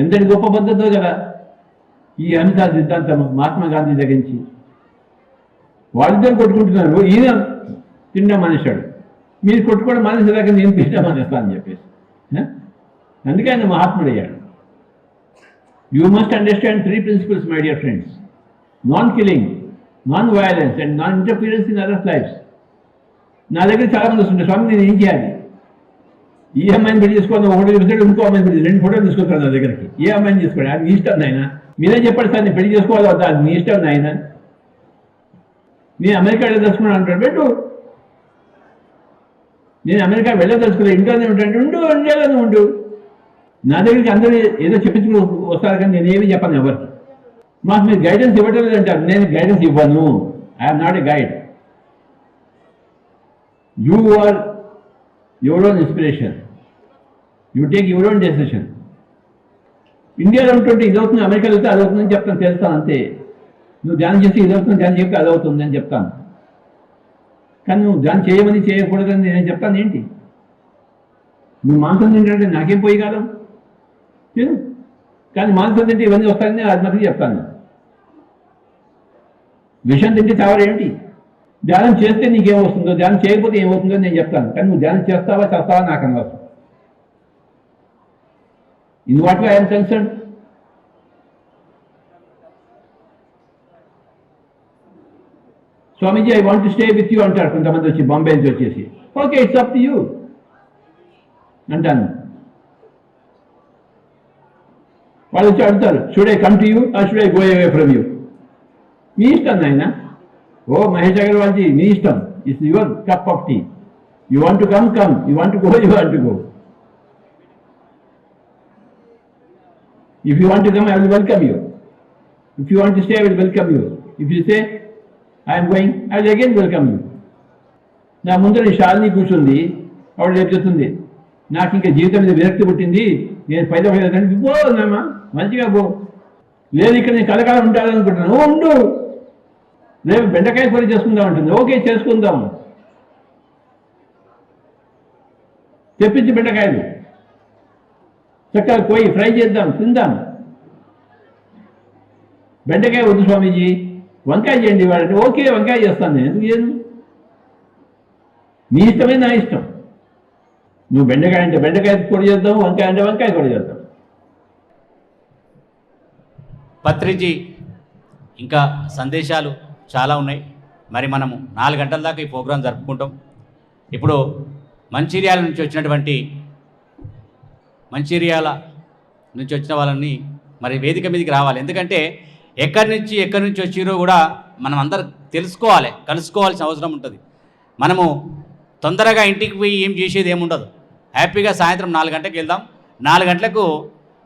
ఎంతటి గొప్ప పద్ధతో కదా ఈ అహింసా సిద్ధాంతం మహాత్మా గాంధీ దగ్గర నుంచి. వాళ్ళిద్దరు కొట్టుకుంటున్నారు, ఈయన తిండా మానేశాడు, మీరు కొట్టుకోవడం మానేసేదాకా నేను తిండా మానేస్తాను అని చెప్పేసి. అందుకే ఆయన మహాత్ముడయ్యాడు. You must understand 3 principles, my dear friends: non killing, non violence and non interference in others lives. నా దగ్గర చాలామంది వస్తుంటారు, స్వామి నేను ఏం చేయాలి? ఈ అమ్మాయిని పెళ్లి చేసుకోవాలి, ఒకటి చూపిస్తాడు, ఇంకో అమ్మాయిని పెళ్లి, 2 ఫోటోలు తీసుకొస్తాడు నా దగ్గరికి. ఏ అమ్మాయిని తీసుకోండి, అది మీ ఇష్టం నాయన. మీరే చెప్పండి సార్, నేను పెళ్లి చేసుకోవాలి వద్దా, అది మీ ఇష్టం నాయన. నేను అమెరికా వెళ్ళదలుచుకున్నాను అంటాడు, పెట్టు. నేను అమెరికా వెళ్ళదలుచుకోలేదు, ఇంట్లోనే ఉంటాను, ఇండియాలోనే ఉండు. నా దగ్గరికి అందరూ ఏదో చెప్పించుకుని వస్తారు, కానీ నేనేమి చెప్పను ఎవరికి. మాకు మీరు గైడెన్స్ ఇవ్వటం లేదంటారు, నేను గైడెన్స్ ఇవ్వను. I'm not a guide. You are your own inspiration, you take your own decision. ఇండియాలో ఉంటుంటే ఇదవుతుంది, అమెరికాలో వెళ్తే అదవుతుందని చెప్తాను, తెలుస్తాను అంతే. నువ్వు ధ్యానం చేస్తే ఇదవుతుంది, ధ్యానం చెప్తే అదవుతుంది అని చెప్తాను. కానీ నువ్వు ధ్యానం చేయమని చేయకూడదని నేను చెప్తాను ఏంటి? నువ్వు మాంసం తింటే నాకేం పోయి కాలం తిను, కానీ మాంసం తింటే ఇవన్నీ వస్తాయని అది మాత్రం చెప్తాను. విషం తింటే చావరేంటి? ధ్యానం చేస్తే నీకేం వస్తుందో, ధ్యానం చేయకపోతే ఏమవుతుందో నేను చెప్తాను. కానీ నువ్వు ధ్యానం చేస్తావా చేస్తావా నాకు అనవసరం. In what way I'm concern. Swamiji I want to stay with you అంటారు కొంతమంది వచ్చి, బాంబే నుంచి వచ్చేసి. Okay, it's up to you అంటాను. వాళ్ళు వచ్చి అడుగుతారు, should I come to you or should I go away from you? మీ ఇష్టం నాయన. ఓ మహేష్ అగర్వాల్జీ, మీ ఇష్టం. It's your cup of tea. You want to come, come. You want to go, you want to go. If you want to come, I will welcome you. If you want to stay, I will welcome you. If you say, I am going, I will again welcome you. నా ముందర శాలిని కూర్చుంది, ఆవిడ రేపు చెప్తుంది, నాకు ఇంకా జీవితం మీద విరక్తి పుట్టింది, నేను పైద పోయేదంటే పో నామా, మంచిగా పో. లేదు ఇక్కడ నేను కలకాలం ఉంటాననుకుంటున్నాను. ఉండు, రేపు బెండకాయ కూర చేసుకుందాం ఉంటుంది. ఓకే, చేసుకుందాం. తెప్పించి బెండకాయలు చక్కగా పోయి ఫ్రై చేద్దాం, తిందాం. బెండకాయ వద్దు స్వామీజీ, వంకాయ చేయండి వాళ్ళంటే, ఓకే వంకాయ చేస్తాను నేను. ఎందుకు చేయను? నీ ఇష్టమే నా ఇష్టం. నువ్వు బెండకాయ అంటే బెండకాయ కూడా చేద్దాం, వంకాయ అంటే వంకాయ కూడా చేద్దాం. పత్రిజీ ఇంకా సందేశాలు చాలా ఉన్నాయి. మరి మనము 4 గంటల దాకా ఈ ప్రోగ్రాం జరుపుకుంటాం. ఇప్పుడు మంచిర్యాల నుంచి వచ్చిన వాళ్ళని మరి వేదిక మీదకి రావాలి. ఎందుకంటే ఎక్కడి నుంచి వచ్చిరో కూడా మనం అందరం తెలుసుకోవాలి, కలుసుకోవాల్సిన అవసరం ఉంటుంది. మనము తొందరగా ఇంటికి పోయి ఏం చేసేది ఏముండదు. హ్యాపీగా సాయంత్రం 4 గంటలకు వెళ్దాం. 4 గంటలకు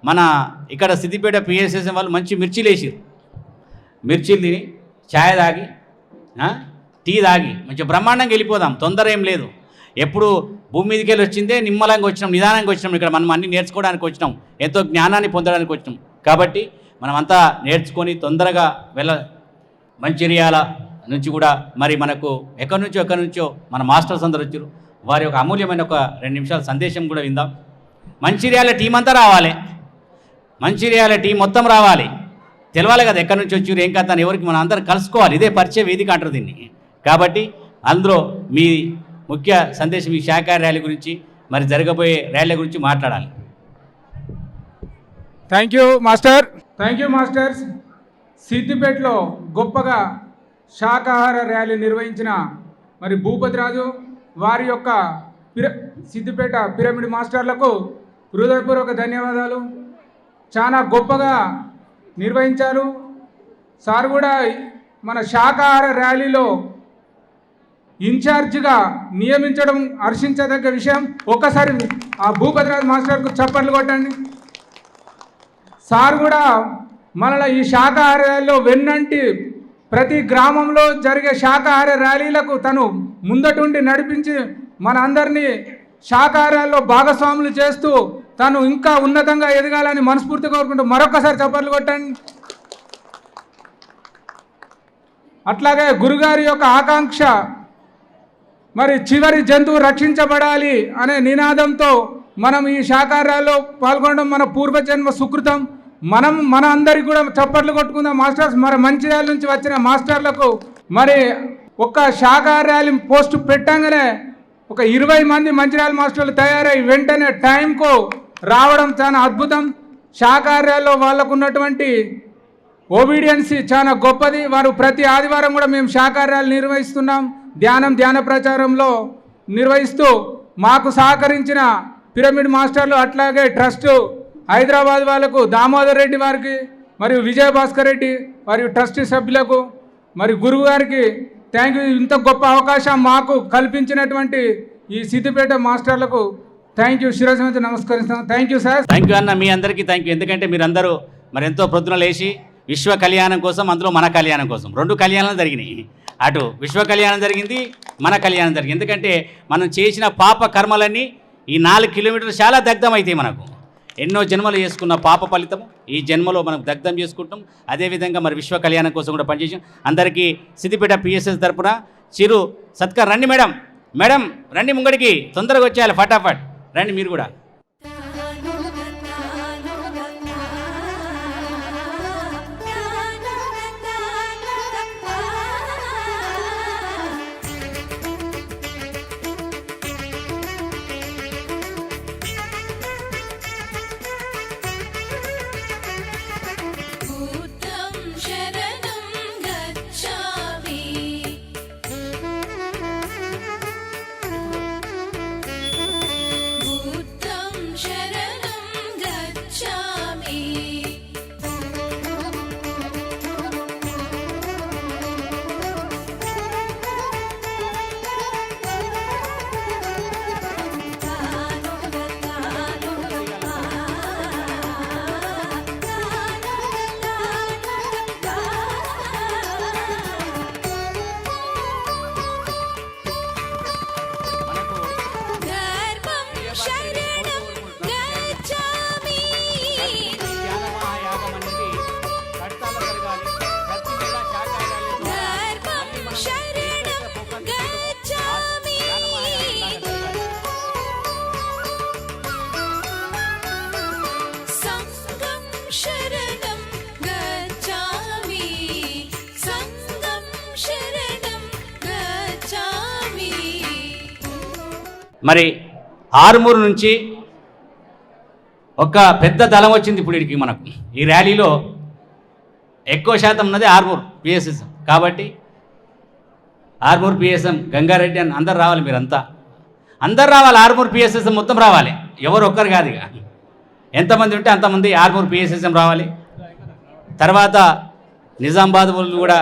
మన ఇక్కడ సిద్దిపేట పిఎస్ఎస్ఎం వాళ్ళు మంచి మిర్చీలు వేసారు. మిర్చీలు తిని ఛాయ్ తాగి టీ తాగి మంచి బ్రహ్మాండంగా వెళ్ళిపోదాం. తొందర ఏం లేదు. ఎప్పుడు భూమి మీదకి వెళ్ళి వచ్చిందే నిమ్మలంగా వచ్చినాం, నిదానంగా వచ్చినాం. ఇక్కడ మనం అన్ని నేర్చుకోవడానికి వచ్చినాం, ఎంతో జ్ఞానాన్ని పొందడానికి వచ్చినాం. కాబట్టి మనమంతా నేర్చుకొని తొందరగా మంచిర్యాల నుంచి కూడా మరి మనకు ఎక్కడి నుంచో మన మాస్టర్స్ అందరూ వచ్చారు. వారి యొక్క అమూల్యమైన ఒక 2 నిమిషాల సందేశం కూడా విందాం. మంచిర్యాల టీం అంతా రావాలి, మంచిర్యాల టీం మొత్తం రావాలి. తెలవాలి కదా ఎక్కడి నుంచి వచ్చారు, ఏం కథ అని ఎవరికి మనం అందరం కలుసుకోవాలి. ఇదే పరిచయ వేదిక అంటారు దీన్ని. కాబట్టి అందులో మీ ముఖ్య సందేశం ఈ శాఖాహార ర్యాలీ గురించి, మరి జరగబోయే ర్యాలీ గురించి మాట్లాడాలి. Thank you masters. సిద్దిపేటలో గొప్పగా శాకాహార ర్యాలీ నిర్వహించిన మరి భూపతిరాజు వారి యొక్క సిద్దిపేట పిరమిడ్ మాస్టర్లకు హృదయపూర్వక ధన్యవాదాలు. చాలా గొప్పగా నిర్వహించారు. సార్ కూడా మన శాకాహార ర్యాలీలో ఇన్ఛార్జిగా నియమించడం హర్షించదగ్గ విషయం. ఒక్కసారి ఆ భూపతిరాజు మాస్టర్కు చప్పట్లు కొట్టండి. సార్ కూడా మనలో ఈ శాకాహార ర్యాలీలో వెన్నంటి ప్రతి గ్రామంలో జరిగే శాకాహార ర్యాలీలకు తను ముందటుండి నడిపించి మన అందరినీ శాకాహారాల్లో భాగస్వాములు చేస్తూ తను ఇంకా ఉన్నతంగా ఎదగాలని మనస్ఫూర్తిగా కోరుకుంటూ మరొకసారి చప్పట్లు కొట్టండి. అట్లాగే గురుగారి యొక్క ఆకాంక్ష మరి చివరి జంతువు రక్షించబడాలి అనే నినాదంతో మనం ఈ శాకాహారాల్లో పాల్గొనడం మన పూర్వజన్మ సుకృతం. మన అందరికి కూడా చప్పట్లు కొట్టుకుందాం. మాస్టర్స్ మరి మంచిర్యాల నుంచి వచ్చిన మాస్టర్లకు మరి ఒక్క శాకాహార ర్యాలీ పోస్ట్ పెట్టంగానే ఒక 20 మంది మంచిర్యాల మాస్టర్లు తయారై వెంటనే టైంకు రావడం చాలా అద్భుతం. శాకాహారాల్లో వాళ్ళకు ఉన్నటువంటి ఒబీడియన్సీ చాలా గొప్పది. వారు ప్రతి ఆదివారం కూడా మేము శాకాహారాలు నిర్వహిస్తున్నాం. ధ్యాన ప్రచారంలో నిర్వహిస్తూ మాకు సహకరించిన పిరమిడ్ మాస్టర్లు, అట్లాగే ట్రస్ట్ హైదరాబాద్ వాళ్ళకు, దామోదర్ రెడ్డి వారికి, మరియు విజయభాస్కర్ రెడ్డి మరియు ట్రస్టీ సభ్యులకు, మరియు గురువు గారికి థ్యాంక్ యూ. ఇంత గొప్ప అవకాశం మాకు కల్పించినటువంటి ఈ సిద్దిపేట మాస్టర్లకు థ్యాంక్ యూ. శిరస్సు నుంచి నమస్కరిస్తాను. Thank you sir. Thank you అన్న, మీ అందరికీ థ్యాంక్ యూ. ఎందుకంటే మీరందరూ మరి ఎంతో ప్రొద్దున లేచి విశ్వ కళ్యాణం కోసం, అందులో మన కళ్యాణం కోసం 2 కళ్యాణాలు జరిగినాయి. అటు విశ్వ కళ్యాణం జరిగింది, మన కళ్యాణం జరిగింది. ఎందుకంటే మనం చేసిన పాప కర్మలన్నీ ఈ 4 కిలోమీటర్లు చాలా దగ్ధం అవుతాయి. మనకు ఎన్నో జన్మలు చేసుకున్న పాప ఫలితం ఈ జన్మలో మనం దగ్ధం చేసుకుంటాం. అదేవిధంగా మరి విశ్వ కళ్యాణం కోసం కూడా పనిచేసాం. అందరికీ సిద్దిపేట పిఎస్ఎస్ తరపున చిరు సత్కార్. రండి మేడం, మేడం రండి ముంగడికి, తొందరగా వచ్చేయాలి, ఫటాఫట్ రండి మీరు కూడా. మరి ఆరుమూరు నుంచి ఒక పెద్ద దళం వచ్చింది ఇప్పుడు ఇక్కడికి. మనకు ఈ ర్యాలీలో ఎక్కువ శాతం ఉన్నది ఆర్మూర్ పిఎస్ఎస్ఎం. కాబట్టి ఆర్మూర్ పిఎస్ఎం గంగారెడ్డి అని అందరు రావాలి, మీరంతా అందరు రావాలి. ఆర్మూర్ పిఎస్ఎస్ఎం మొత్తం రావాలి, ఎవరు ఒక్కరు కాదు. ఇక ఎంతమంది ఉంటే అంతమంది ఆర్మూర్ పిఎస్ఎస్ఎం రావాలి. తర్వాత నిజామాబాద్ వాళ్ళు కూడా,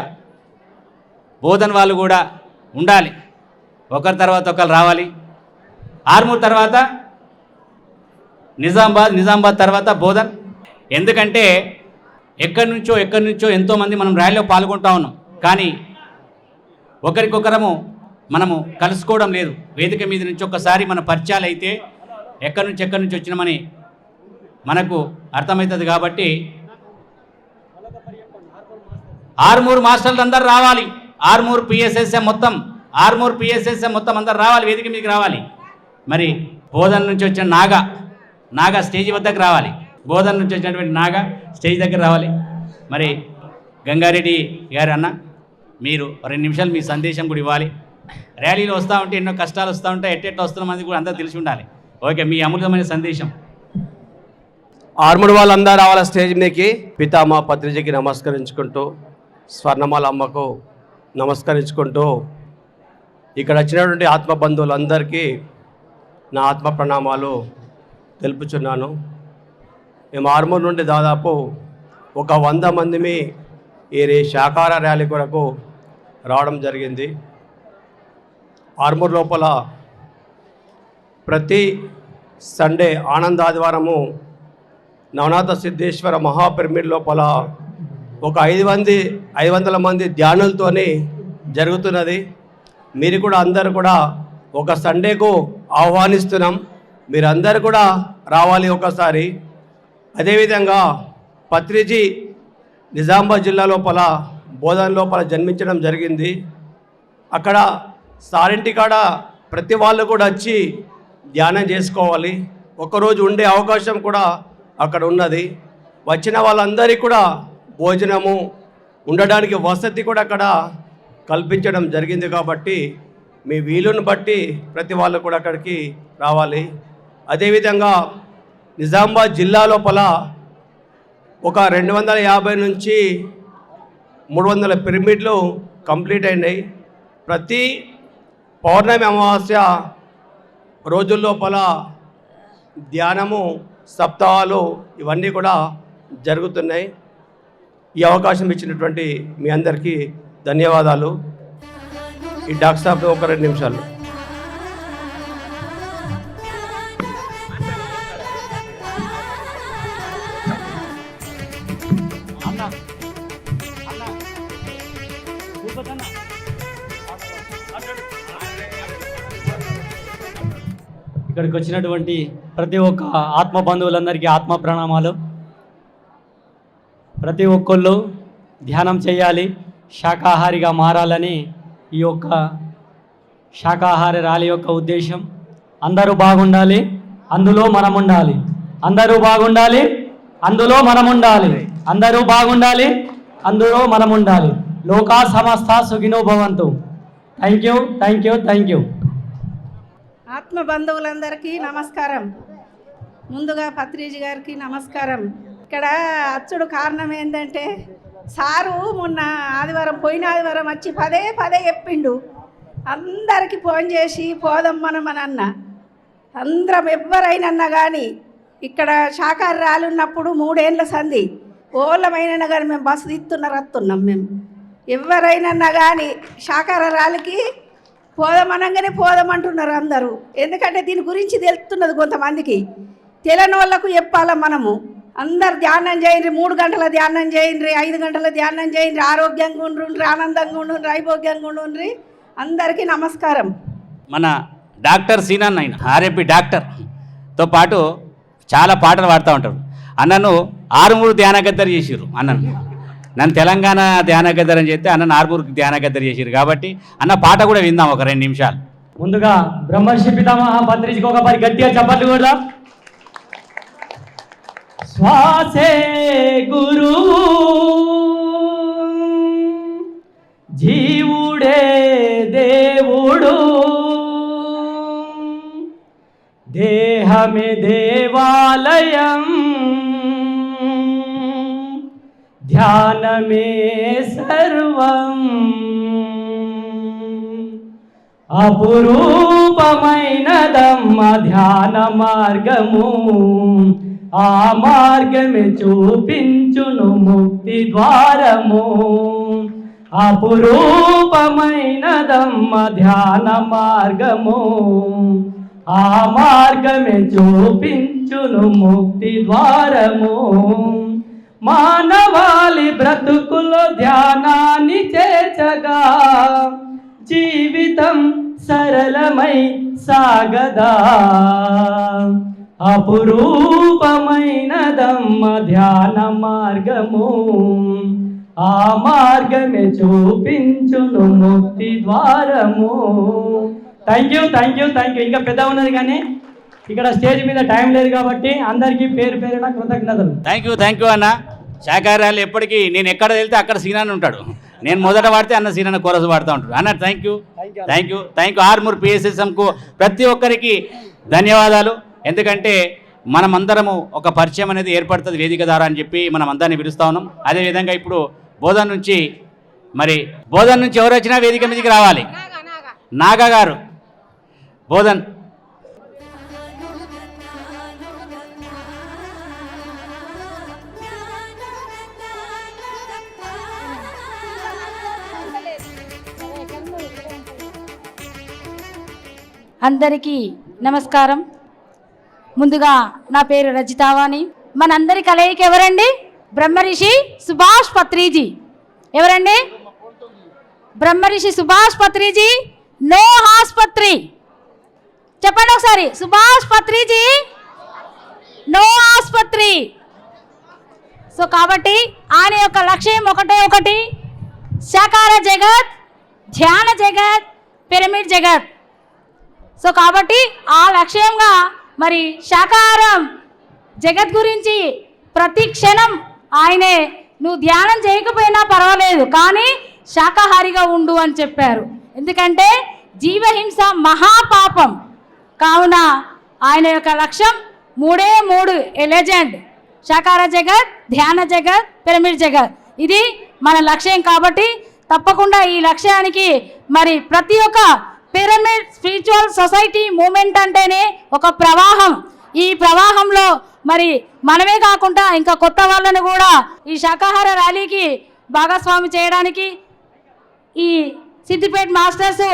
బోధన్ వాళ్ళు కూడా ఉండాలి. ఒకరి తర్వాత ఒకరు రావాలి. ఆర్మూర్ తర్వాత నిజామాబాద్ తర్వాత బోధన్. ఎందుకంటే ఎక్కడి నుంచో ఎంతోమంది మనం ర్యాలీలో పాల్గొంటా ఉన్నాం, కానీ ఒకరికొకరము మనము కలుసుకోవడం లేదు. వేదిక మీద నుంచి ఒక్కసారి మన పరిచయాలు అయితే ఎక్కడి నుంచి వచ్చినామని మనకు అర్థమవుతుంది. కాబట్టి ఆర్మూర్ మాస్టర్లు అందరు రావాలి. ఆర్మూర్ పిఎస్ఎస్ఎం మొత్తం అందరు రావాలి, వేదిక మీదకి రావాలి. మరి బోధన్ నుంచి వచ్చిన నాగా స్టేజ్ వద్దకు రావాలి. బోధన్ నుంచి వచ్చినటువంటి నాగా స్టేజ్ దగ్గర రావాలి. మరి గంగారెడ్డి గారు అన్న, మీరు 2 నిమిషాలు మీ సందేశం కూడా ఇవ్వాలి. ర్యాలీలో వస్తూ ఉంటే ఎన్నో కష్టాలు వస్తూ ఉంటాయి, ఎట్టెట్లా వస్తున్న మంది కూడా అందరూ తెలిసి ఉండాలి. ఓకే, మీ అమూల్యమైన సందేశం. ఆర్మూర్ వాళ్ళందరూ రావాల స్టేజ్ మీదకి. పితామా పత్రిజకి నమస్కరించుకుంటూ, స్వర్ణమాల అమ్మకు నమస్కరించుకుంటూ, ఇక్కడ వచ్చినటువంటి ఆత్మబంధువులందరికీ నా ఆత్మ ప్రణామాలు తెలుపుచున్నాను. మేము ఆర్మూర్ నుండి దాదాపు ఒక 100 మందిమి ఈ శాకాహార ర్యాలీ కొరకు రావడం జరిగింది. ఆర్మూర్ లోపల ప్రతి సండే ఆనందాదివారము నవనాథ సిద్ధేశ్వర మహాపిరమిడ్ లోపల ఒక 500 మంది ధ్యానులతోని జరుగుతున్నది. మీరు కూడా అందరు కూడా ఒక సండేకు ఆహ్వానిస్తున్నాం, మీరందరూ కూడా రావాలి ఒకసారి. అదేవిధంగా పత్రిజీ నిజామాబాద్ జిల్లా లోపల బోధన్ లోపల జన్మించడం జరిగింది. అక్కడ సారింటి కాడ ప్రతి వాళ్ళు కూడా వచ్చి ధ్యానం చేసుకోవాలి. ఒకరోజు ఉండే అవకాశం కూడా అక్కడ ఉన్నది. వచ్చిన వాళ్ళందరికీ కూడా భోజనము ఉండడానికి వసతి కూడా అక్కడ కల్పించడం జరిగింది. కాబట్టి మీ వీలును బట్టి ప్రతి వాళ్ళు కూడా అక్కడికి రావాలి. అదేవిధంగా నిజామాబాద్ జిల్లా లోపల ఒక 250 నుంచి 300 పిరమిడ్లు కంప్లీట్ అయినాయి. ప్రతి పౌర్ణమి అమావాస్య రోజుల్లోపల ధ్యానము, సప్తాహాలు ఇవన్నీ కూడా జరుగుతున్నాయి. ఈ అవకాశం ఇచ్చినటువంటి మీ అందరికీ ధన్యవాదాలు. ఈ డాక్టర్ సాబ్ ఒక 2 నిమిషాలు. ఇక్కడికి వచ్చినటువంటి ప్రతి ఒక్క ఆత్మ బంధువులందరికీ ఆత్మ ప్రణామాలు. ప్రతి ఒక్కళ్ళు ధ్యానం చేయాలి, శాకాహారిగా మారాలని ఈ యొక్క శాకాహార ర్యాలీ యొక్క ఉద్దేశం. అందరూ బాగుండాలి, అందులో మనం ఉండాలి. అందరూ బాగుండాలి, అందులో మనం ఉండాలి. అందరూ బాగుండాలి, అందులో మనం ఉండాలి. లోకా సమస్త సుఖినో భవంతు. Thank you, thank you, thank you. ఆత్మ బంధువులందరికీ నమస్కారం. ముందుగా పత్రిజీ గారికి నమస్కారం. ఇక్కడ అచ్చుడు కారణం ఏంటంటే సారు మొన్న ఆదివారం, పోయిన ఆదివారం వచ్చి పదే చెప్పిండు, అందరికీ ఫోన్ చేసి పోదాం మనం అని అన్న. అందరం ఎవరైనా కానీ ఇక్కడ శాకాహార ర్యాలీ ఉన్నప్పుడు 3 ఏళ్ళ సంధి ఓళ్ళమైనా కానీ మేము బస్సు వస్తున్నాం. మేము ఎవరైనా కానీ శాకాహార ర్యాలీకి పోదామనగానే పోదామంటున్నారు అందరూ. ఎందుకంటే దీని గురించి తెలుస్తున్నది కొంతమందికి, తెలియని వాళ్ళకు చెప్పాలా. మనము అందరు ధ్యానం చేయండి, 3 గంటల ధ్యానం చేయండి, 5 గంటల ధ్యానం చేయండి, ఆరోగ్యంగా ఉండ్రి, ఆనందంగా ఉండ్రి, ఐభోగ్యంగా ఉండ్రి. అందరికీ నమస్కారం. మన డాక్టర్ సీనన్ ఆయన ఆర్ఎంపీ డాక్టర్తో పాటు చాలా పాటలు పాడుతూ ఉంటారు. అన్నను 6 ధ్యాన గద్దరు చేసిర్రు. నన్ను తెలంగాణ ధ్యాన గద్దరు అని చెప్తే అన్నను 6 ధ్యాన గద్దరు చేసిర్రు. కాబట్టి అన్న పాట కూడా విందాం ఒక 2 నిమిషాలు. ముందుగా బ్రహ్మర్షి పితామహ పత్రిజీకి ఒక పరి గట్టిగా చప్పట్లు కూడా. శ్వాసే గురువు, జీవుడే దేవుడు, దేహమే దేవాలయం, ధ్యానమే సర్వం. అపురూపమైనదమ్మ ధ్యాన మార్గము, ఆ మార్గమే చూపించును ముక్తి ద్వారము. అపురూపమైనదమ్మ ధ్యాన మార్గము, ఆ మార్గమే చూపించును ముక్తి ద్వారము. మానవాళి బ్రతుకులో ధ్యానాన్ని చేర్చగా జీవితం సరళమై సాగదా. అపురూపమైనదమ్మ ధ్యాన మార్గము, ఆ మార్గమే చూపించును ముక్తి ద్వారము. Thank you, thank you, thank you. ఇంకా పెద్ద ఉన్నది కానీ ఇక్కడ స్టేజ్ మీద టైం లేదు కాబట్టి అందరికీ పేరు పేరున కృతజ్ఞతలు. థ్యాంక్ యూ అన్న. శాకాహారాలు ఎప్పటికీ నేను ఎక్కడ వెళ్తే అక్కడ సీనాన్ని ఉంటాడు. నేను మొదట వాడితే అన్న సీనాన్ని కోరసు వాడుతూ ఉంటాడు. అన్న థ్యాంక్ యూ. ఆర్మూర్ పిఎస్ఎస్ఎంకు ప్రతి ఒక్కరికి ధన్యవాదాలు. ఎందుకంటే మనమందరము ఒక పరిచయం అనేది ఏర్పడుతుంది వేదిక ద్వారా అని చెప్పి మనం అందరినీ పిలుస్తూ ఉన్నాం. అదేవిధంగా ఇప్పుడు బోధన్ నుంచి ఎవరు వచ్చినా వేదిక మీదకి రావాలి. నాగా గారు బోధన్. అందరికీ నమస్కారం. ముందుగా నా పేరు రజితావాణి. మనందరి కలయిక ఎవరండి? బ్రహ్మర్షి సుభాష్ పత్రిజీ. ఎవరండి? బ్రహ్మర్షి సుభాష్ పత్రిజీ. నో ఆస్పత్రి. చెప్పండి ఒకసారి. సుభాష్ పత్రిజీ నో ఆస్పత్రి. సో కాబట్టి ఆయన యొక్క లక్ష్యం ఒకటి, శాకాహార జగత్, ధ్యాన జగత్, పిరమిడ్ జగత్. సో కాబట్టి ఆ లక్ష్యంగా మరి శాకాహారం జగత్ గురించి ప్రతి క్షణం ఆయనే నువ్వు ధ్యానం చేయకపోయినా పర్వాలేదు కానీ శాకాహారిగా ఉండు అని చెప్పారు. ఎందుకంటే జీవహింస మహాపాపం. కావున ఆయన యొక్క లక్ష్యం 3 లెజెండ్: శాకాహార జగత్, ధ్యాన జగత్, పిరమిడ్ జగత్. ఇది మన లక్ష్యం. కాబట్టి తప్పకుండా ఈ లక్ష్యానికి మరి ప్రతి ఒక్క పిరమిడ్ స్పిరిచువల్ సొసైటీ మూమెంట్ అంటేనే ఒక ప్రవాహం. ఈ ప్రవాహంలో మరి మనమే కాకుండా ఇంకా కొత్త వాళ్ళని కూడా ఈ శాకాహార ర్యాలీకి భాగస్వామి చేయడానికి ఈ సిద్దిపేట మాస్టర్స్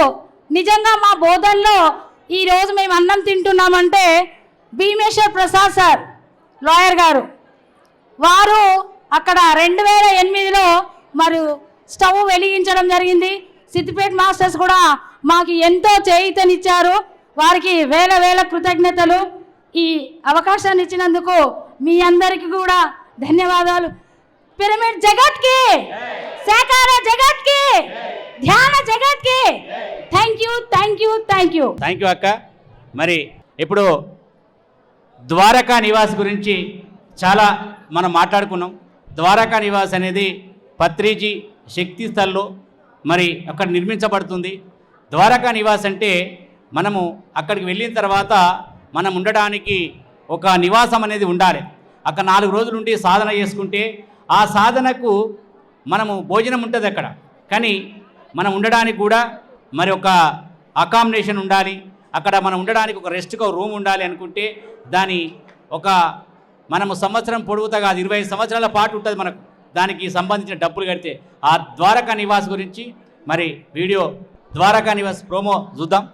నిజంగా మా బోధనలో ఈరోజు మేము అన్నం తింటున్నామంటే భీమేశ్వర్ ప్రసాద్ సార్ లాయర్ గారు వారు అక్కడ 2008లో మరి స్టవ్ వెలిగించడం జరిగింది. సిద్దిపేట మాస్టర్స్ కూడా మాకు ఎంతో చేయూతనిచ్చారు. వారికి వేల కృతజ్ఞతలు. ఈ అవకాశాన్ని ఇచ్చినందుకు మీ అందరికీ కూడా ధన్యవాదాలు. పిరమిడ్ జగత్కి, శాకాహార జగత్కి, ధ్యాన జగత్కి థ్యాంక్ యూ అక్క. మరి ఇప్పుడు ద్వారకా నివాస్ గురించి చాలా మనం మాట్లాడుకున్నాం. ద్వారకా నివాస్ అనేది పత్రిజీ శక్తి స్థల్లో మరి అక్కడ నిర్మించబడుతుంది. ద్వారకా నివాస్ అంటే మనము అక్కడికి వెళ్ళిన తర్వాత మనం ఉండడానికి ఒక నివాసం అనేది ఉండాలి. అక్కడ 4 రోజులు ఉండి సాధన చేసుకుంటే ఆ సాధనకు మనము భోజనం ఉంటుంది అక్కడ. కానీ మనం ఉండడానికి కూడా మరి ఒక అకామిడేషన్ ఉండాలి. అక్కడ మనం ఉండడానికి ఒక రెస్ట్కి ఒక రూమ్ ఉండాలి అనుకుంటే దాని ఒక మనము సంవత్సరం పొడుగుతా కాదు 25 సంవత్సరాల పాటు ఉంటుంది మనకు. దానికి సంబంధించిన డబ్బులు కడితే ఆ ద్వారకా నివాస్ గురించి మరి వీడియో ద్వారకా నివాస్ ప్రోమో చూద్దాం.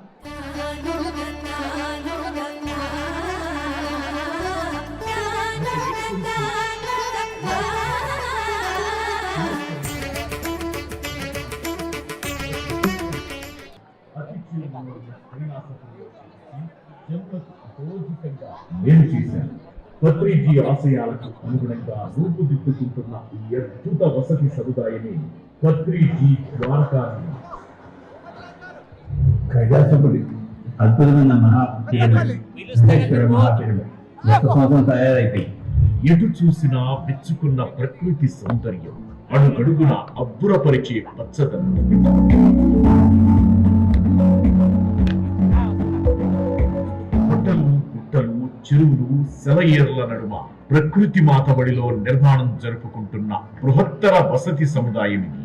నేను చేశాను. పత్రిజీ ఆశయాలకు అనుగుణంగా రూపుదిద్దుకుంటున్న ఈ అద్భుత వసతి సముదాయమే పత్రిజీ ద్వారకా కైలాసపురి అద్భుతమైన మహాపిరమిడ్ తయారైపోయి ఎటు చూసినా మెచ్చుకున్న ప్రకృతి సౌందర్యం, అడుగడుగున అబ్బురపరిచే పచ్చదనం. గుట్టలు, చెరువులు, సెలయేర్ల నడుమ ప్రకృతి మాతబడిలో నిర్మాణం జరుపుకుంటున్న బృహత్తర వసతి సముదాయం ఇది.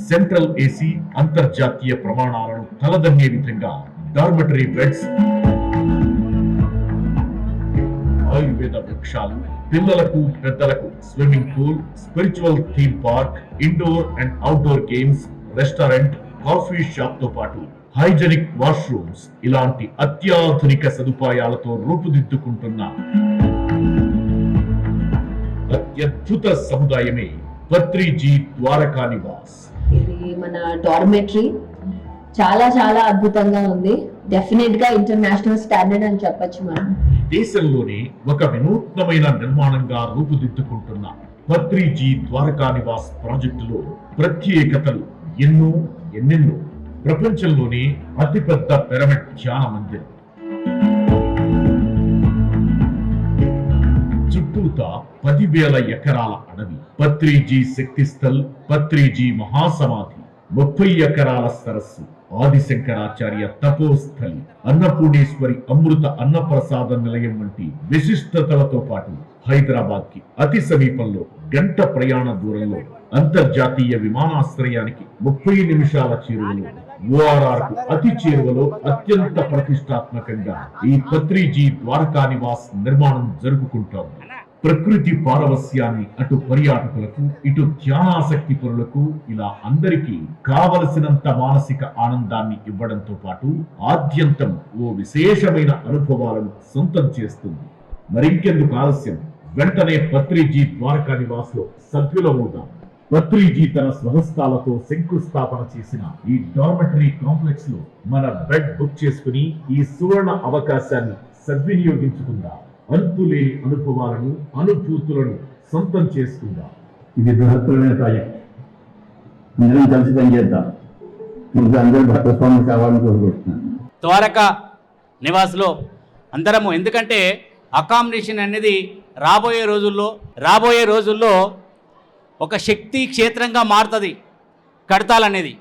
సెంట్రల్ ఏసీ, అంతర్జాతీయ ప్రమాణాలను తలదన్నే విధంగా డార్మెటరీ బెడ్స్, ఆయుర్వేద వృక్షాలు, పిల్లలకు పెద్దలకు swimming pool, spiritual theme park, indoor and outdoor games, restaurant, coffee shop తో పాటు హైజెనిక్ వాష్రూమ్స్ ఇలాంటి అత్యాధునిక సదుపాయాలతో రూపుదిద్దుకుంటున్న అత్యద్భుత సముదాయమే పత్రిజీ ద్వారకా నివాస్. ఇది మన డార్మెటరీ చాలా చాలా అద్భుతంగా ఉంది. డెఫినెట్ గా ఇంటర్నేషనల్ స్టాండర్డ్ అని చెప్పొచ్చు మనం. దేశంలోనే ఒక వినూత్నమైన నిర్మాణంగా రూపుదిద్దుకుంటున్న పత్రిజీ ద్వారకా నివాస్ ప్రాజెక్టులో ప్రత్యేకతలు ఎన్నెన్నో. ప్రపంచంలోనే అతిపెద్ద పిరమిడ్ ధ్యాన మందిరం, చుట్టూతా 10,000 ఎకరాల అడవి, పత్రిజీ శక్తిస్థల్, పత్రిజీ మహాసమాధి, 30 ఎకరాల సరస్సు, ఆదిశంకరాచార్య తపోస్థలి, అన్నపూర్ణేశ్వరి అమృత అన్నప్రసాద నిలయం వంటి విశిష్టతలతో పాటు హైదరాబాద్ కి అతి సమీపంలో గంట ప్రయాణ దూరంలో అంతర్జాతీయ విమానాశ్రయానికి 30 నిమిషాల చేరువలో, ORR కు అతి చేరువలో అత్యంత ప్రతిష్టాత్మకంగా ఈ పత్రిజీ ద్వారకా నివాస్ నిర్మాణం జరుపుకుంటోంది. ప్రకృతి పారవస్యాన్ని అటు పర్యాటకులకు, ఇటు ధ్యానాసక్తి పరులకు ఇలా అందరికీ కావలసినంత మానసిక ఆనందాన్ని ఇవ్వడంతో పాటు ఆద్యంతం ఓ విశేషమైన అనుభవాలను సొంతం చేస్తుంది. మరింకెందుకు ఆలస్యం, వెంటనే పత్రిజీ ద్వారకా నివాస్ లో సభ్యులమవుదాం. పత్రిజీ తన స్వహస్తాలతో శంకుస్థాపన చేసిన ఈ డార్మెటరీ కాంప్లెక్స్ లో మన బెడ్ బుక్ చేసుకుని ఈ సువర్ణ అవకాశాన్ని సద్వినియోగించుకుందాం. అంతులేని అనుభవాలను, అనుభూతులను సొంతం చేసుకుందాం. ఇది బృహత్తరమైన ప్రాజెక్ట్. అందరం కలిసి పనిచేద్దాం. అందరూ భాగస్వామి కావాలని కోరుకుంటున్నాను. ద్వారకా నివాస్లో అందరము. ఎందుకంటే అకామిడేషన్ అనేది రాబోయే రోజుల్లో ఒక శక్తి క్షేత్రంగా మారుతుంది కడతాల్ అనేది.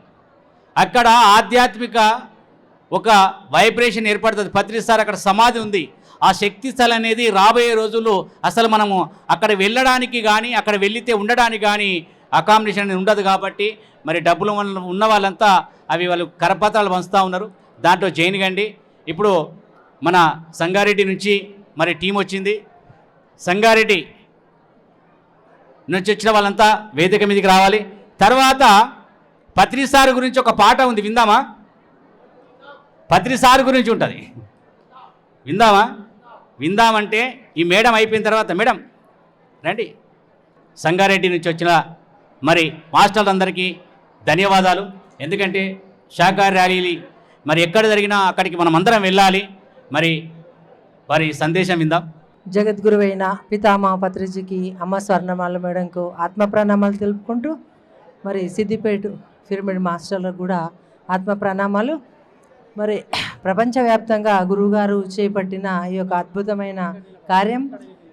అక్కడ ఆధ్యాత్మిక ఒక వైబ్రేషన్ ఏర్పడుతుంది. పత్రి సార్ అక్కడ సమాధి ఉంది. ఆ శక్తి స్థలం అనేది రాబోయే రోజుల్లో అసలు మనము అక్కడ వెళ్ళడానికి కానీ అక్కడ వెళ్ళితే ఉండడానికి కానీ అకామిడేషన్ అనేది ఉండదు. కాబట్టి మరి డబ్బులు ఉన్న వాళ్ళంతా వాళ్ళు కరపత్రాలు పంచుతూ ఉన్నారు. దాంట్లో జాయిన్ కండి. ఇప్పుడు మన సంగారెడ్డి నుంచి మరి టీం వచ్చింది. సంగారెడ్డి నుంచి వచ్చిన వాళ్ళంతా వేదిక మీదకి రావాలి. తర్వాత పత్రి సార్ గురించి ఒక పాట ఉంది, విందామా? పత్రి సార్ గురించి ఉంటుంది, విందామంటే ఈ మేడం అయిపోయిన తర్వాత మేడం రండి. సంగారెడ్డి నుంచి వచ్చిన మరి మాస్టర్లందరికీ ధన్యవాదాలు. ఎందుకంటే శాకాహార ర్యాలీ మరి ఎక్కడ జరిగినా అక్కడికి మనం అందరం వెళ్ళాలి. మరి సందేశం విందాం. జగద్గురువైన పితామహ పత్రిజీకి, అమ్మ స్వర్ణమాల మేడంకు ఆత్మ ప్రణామాలు తెలుపుకుంటూ, మరి సిద్దిపేట పిరమిడ్ మాస్టర్లకు కూడా ఆత్మ ప్రణామాలు. మరి ప్రపంచవ్యాప్తంగా గురువుగారు చేపట్టిన ఈ యొక్క అద్భుతమైన కార్యం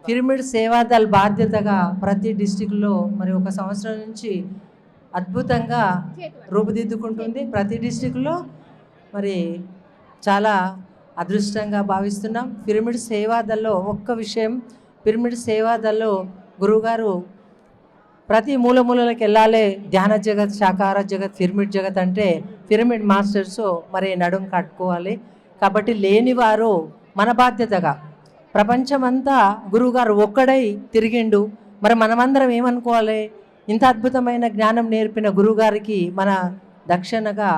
పిరమిడ్ సేవాదళ్ బాధ్యతగా ప్రతి డిస్టిక్లో మరి 1 సంవత్సరం నుంచి అద్భుతంగా రూపుదిద్దుకుంటుంది. ప్రతి డిస్టిక్లో మరి చాలా అదృష్టంగా భావిస్తున్నాం. పిరమిడ్ సేవాదల్లో ఒక్క విషయం, పిరమిడ్ సేవాదల్లో గురువుగారు ప్రతి మూలకి వెళ్ళాలి. ధ్యాన జగత్, శాకాహార జగత్, పిరమిడ్ జగత్ అంటే పిరమిడ్ మాస్టర్స్ మరి నడుం కట్టుకోవాలి. కాబట్టి లేనివారు మన బాధ్యతగా, ప్రపంచమంతా గురువుగారు ఒక్కడై తిరిగిండు. మరి మనమందరం ఏమనుకోవాలి? ఇంత అద్భుతమైన జ్ఞానం నేర్పిన గురువుగారికి మన దక్షిణగా,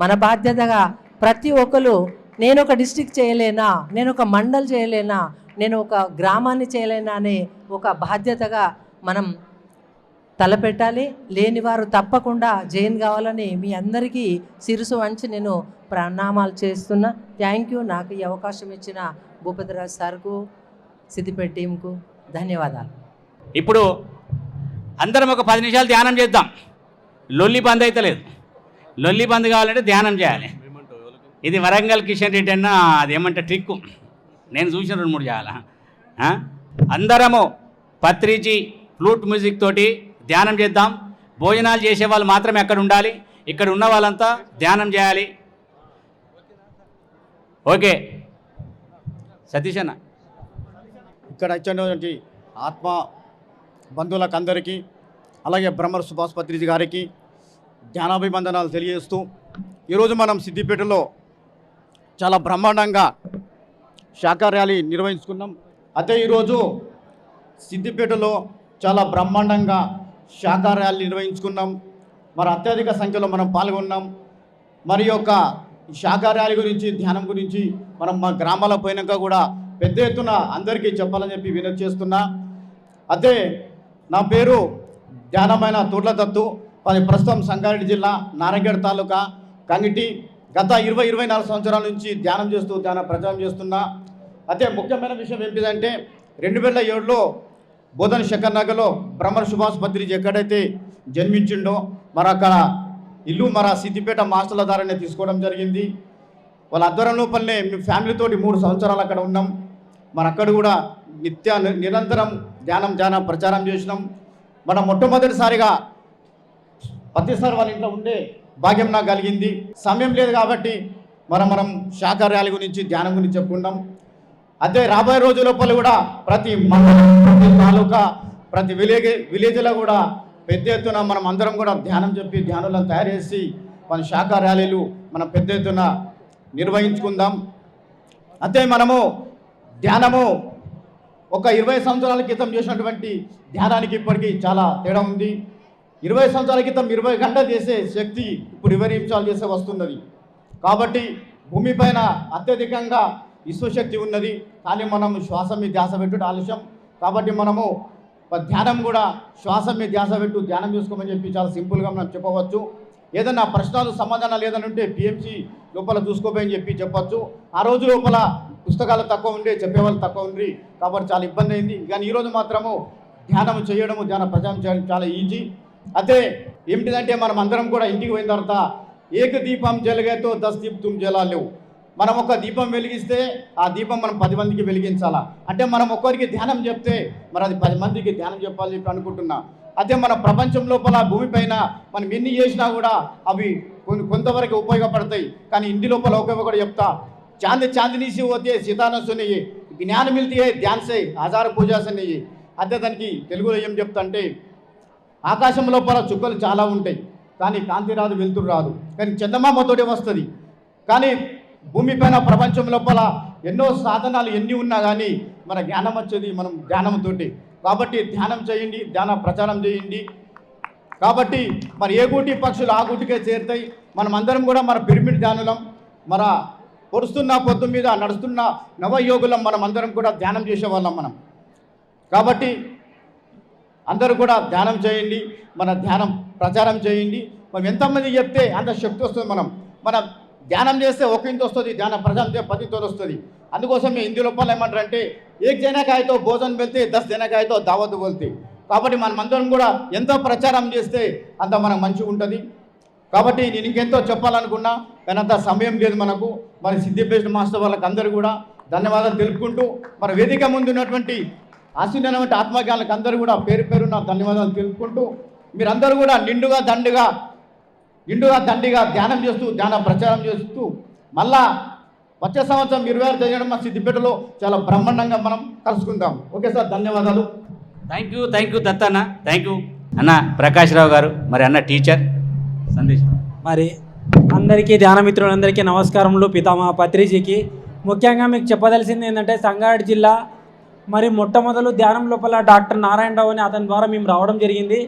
మన బాధ్యతగా ప్రతి ఒక్కరు, నేను ఒక డిస్ట్రిక్ట్ చేయలేనా, నేను ఒక మండల్ చేయలేనా, నేను ఒక గ్రామాన్ని చేయలేనా అనే ఒక బాధ్యతగా మనం తలపెట్టాలి. లేనివారు తప్పకుండా జైన్ కావాలని మీ అందరికీ శిరసు వంచి నేను ప్రణామాలు చేస్తున్నా. Thank you. నాకు ఈ అవకాశం ఇచ్చిన భూపతిరాజు సార్కు, సిద్దిపేట టీంకు ధన్యవాదాలు. ఇప్పుడు అందరం ఒక 10 నిమిషాలు ధ్యానం చేద్దాం. లొల్లి బంద్ అయితే లేదు. లొల్లి బంద్ కావాలంటే ధ్యానం చేయాలి. ఇది వరంగల్ కిషన్ రెడ్డి అన్న అదేమంటే ట్రిక్కు, నేను చూసిన 2-3 చేయాలా. అందరము పత్రిజీ ఫ్లూట్ మ్యూజిక్ తోటి ధ్యానం చేద్దాం. భోజనాలు చేసే వాళ్ళు మాత్రమే అక్కడ ఉండాలి. ఇక్కడ ఉన్న వాళ్ళంతా ధ్యానం చేయాలి. ఓకే సతీష్ అన్న. ఇక్కడ వచ్చినటువంటి ఆత్మ బంధువులకు అందరికీ, అలాగే బ్రహ్మర్ సుభాష్ పత్రిజీ గారికి ధ్యానాభివందనాలు తెలియజేస్తూ, ఈరోజు మనం సిద్దిపేటలో చాలా బ్రహ్మాండంగా శాకాహార ర్యాలీ నిర్వహించుకున్నాం. అయితే ఈరోజు సిద్దిపేటలో చాలా బ్రహ్మాండంగా శాకాహార ర్యాలీ నిర్వహించుకున్నాం. మరి అత్యధిక సంఖ్యలో మనం పాల్గొన్నాం. మరి యొక్క శాకాహార ర్యాలీ గురించి, ధ్యానం గురించి మనం మా గ్రామాల పోయినాక కూడా పెద్ద ఎత్తున అందరికీ చెప్పాలని చెప్పి వినతి చేస్తున్నా. అదే నా పేరు ధ్యానమైన తూర్లదత్తు. ప్రస్తుతం సంగారెడ్డి జిల్లా నారాయణగఢ్ తాలూకా కంగిటి. గత 20-24 సంవత్సరాల నుంచి ధ్యానం చేస్తూ ధ్యాన ప్రచారం చేస్తున్నా. అదే ముఖ్యమైన విషయం ఏంటిదంటే 2007లో బోధన శంకర్ నగర్లో బ్రహ్మర్ సుభాష్ పత్రిజీ ఎక్కడైతే జన్మించిండో మరి అక్కడ ఇల్లు మన సిద్దిపేట మాస్టర్ల ద్వారానే తీసుకోవడం జరిగింది. వాళ్ళ ఆధ్వర్యం లోపలనే మీ ఫ్యామిలీతోటి 3 సంవత్సరాలు అక్కడ ఉన్నాం. మరి అక్కడ కూడా నిరంతరం ధ్యాన ప్రచారం చేసినాం. మనం మొట్టమొదటిసారిగా పత్రి సార్ వాళ్ళ ఇంట్లో ఉండే భాగ్యం నాకు కలిగింది. సమయం లేదు కాబట్టి మనం శాకాహార ర్యాలీ గురించి, ధ్యానం గురించి చెప్పుకుంటాం. అదే రాబోయే రోజు లోపల కూడా ప్రతి మండలం, ప్రతి తాలూకా, ప్రతి విలేజ్లో కూడా పెద్ద ఎత్తున మనం అందరం కూడా ధ్యానం చెప్పి ధ్యానులను తయారు చేసి మన శాకాహార ర్యాలీలు మనం పెద్ద ఎత్తున నిర్వహించుకుందాం. అదే మనము ధ్యానము ఒక 20 సంవత్సరాల క్రితం చేసినటువంటి ధ్యానానికి ఇప్పటికీ చాలా తేడా ఉంది. 20 సంవత్సరాల క్రితం 20 గంటలు చేసే శక్తి ఇప్పుడు 20 నిమిషాలు చేసే వస్తున్నది. కాబట్టి భూమిపైన అత్యధికంగా విశ్వశక్తి ఉన్నది. కానీ మనం శ్వాస మీద ధ్యాస పెట్టుట ఆలస్యం. కాబట్టి మనము ధ్యానం కూడా శ్వాస మీద ధ్యాస పెట్టు ధ్యానం చేసుకోమని చెప్పి చాలా సింపుల్గా మనం చెప్పవచ్చు. ఏదన్నా ప్రశ్నలు సమాధానాలు ఏదైనా ఉంటే పిఎంసి లోపల చూసుకోపోయని చెప్పి చెప్పచ్చు. ఆ రోజు లోపల పుస్తకాలు తక్కువ ఉండే, చెప్పేవాళ్ళు తక్కువ ఉండి కాబట్టి చాలా ఇబ్బంది అయింది. కానీ ఈరోజు మాత్రము ధ్యానం చేయడము, ధ్యాన ప్రచారం చేయడం చాలా ఈజీ. అయితే ఏమిటిదంటే మనం అందరం కూడా ఇంటికి పోయిన తర్వాత ఏక దీపం జలగేతో 10 దీప్ తుమ్ జలా లేవు. మనం ఒక దీపం వెలిగిస్తే ఆ దీపం మనం 10 మందికి వెలిగించాలా, అంటే మనం ఒక్కరికి ధ్యానం చెప్తే మరి అది 10 మందికి ధ్యానం చెప్పాలని చెప్పి అనుకుంటున్నా. అదే మన ప్రపంచం లోపల భూమిపైన మనం ఎన్ని చేసినా కూడా అవి కొంతవరకు ఉపయోగపడతాయి. కానీ ఇంటి లోపల కూడా చెప్తా, चांद चांदनी से होती है सितारा सुनिए, ज्ञान मिलती है ध्यान से, हजार पूजा से नहीं. అదే దానికి తెలుగులో ఏం చెప్తా అంటే, ఆకాశం లోపల చుక్కలు చాలా ఉంటాయి కానీ కాంతి రాదు, వెలుతురు రాదు, కానీ చందమామతోటి వస్తుంది. కానీ భూమిపైన ప్రపంచం లోపల ఎన్నో సాధనాలు ఎన్ని ఉన్నా కానీ మన జ్ఞానం వచ్చేది మనం ధ్యానంతోటి. కాబట్టి ధ్యానం చేయండి, ధ్యాన ప్రచారం చేయండి. కాబట్టి మరి ఏ గూటి పక్షులు ఆ గూటికే చేరుతాయి. మనం అందరం కూడా మన పిరమిడ్ ధ్యానులం, మన పొడుస్తున్న పొద్దు మీద నడుస్తున్న నవయోగులం, మనం అందరం కూడా ధ్యానం చేసేవాళ్ళం మనం. కాబట్టి అందరూ కూడా ధ్యానం చేయండి, మన ధ్యానం ప్రచారం చేయండి. మనం ఎంతమంది చెప్తే అంత శక్తి వస్తుంది. మన ధ్యానం చేస్తే ఒక ఇంత వస్తుంది, ధ్యాన ప్రచారం చేస్తే 10 ఇంత వస్తుంది. అందుకోసం హిందీ లోపల ఏమంటారంటే, ఏక్ జనకాయతో భోజనం వెళ్తే 10 జనకాయతో దావత్ వెళ్తే. కాబట్టి మనం అందరం కూడా ఎంతో ప్రచారం చేస్తే అంత మనకు మంచిగా ఉంటుంది. కాబట్టి నేను ఇంకెంతో చెప్పాలనుకున్నా కానీ అంత సమయం లేదు మనకు. మరి సిద్ధిపేట మాస్టర్ వాళ్ళకి అందరూ కూడా ధన్యవాదాలు తెలుపుకుంటూ, మరి వేదిక ముందు ఉన్నటువంటి ఆశీర్వాదమైన ఆత్మజ్ఞానులకు అందరూ కూడా పేరు పేరున ధన్యవాదాలు తెలుపుకుంటూ, మీరందరూ కూడా నిండుగా దండిగా ధ్యానం చేస్తూ ధ్యాన ప్రచారం చేస్తూ మళ్ళా వచ్చే సంవత్సరం 26 జరిగిన మా సిద్ధిపేటలో చాలా బ్రహ్మాండంగా మనం కలుసుకుందాం. ఓకే సార్, ధన్యవాదాలు. Thank you Dattanna, thank you అన్న ప్రకాష్ రావు గారు. మరి అన్న టీచర్ సందేశం. మరి అందరికీ ధ్యానమిత్రులందరికీ నమస్కారములు. పితామహ పత్రిజీకి ముఖ్యంగా మీకు చెప్పదలసింది ఏంటంటే, సంగారెడ్డి జిల్లా మరి మొట్టమొదలు ధ్యానం లోపల డాక్టర్ నారాయణరావు అని అతని ద్వారా మేము రావడం జరిగింది.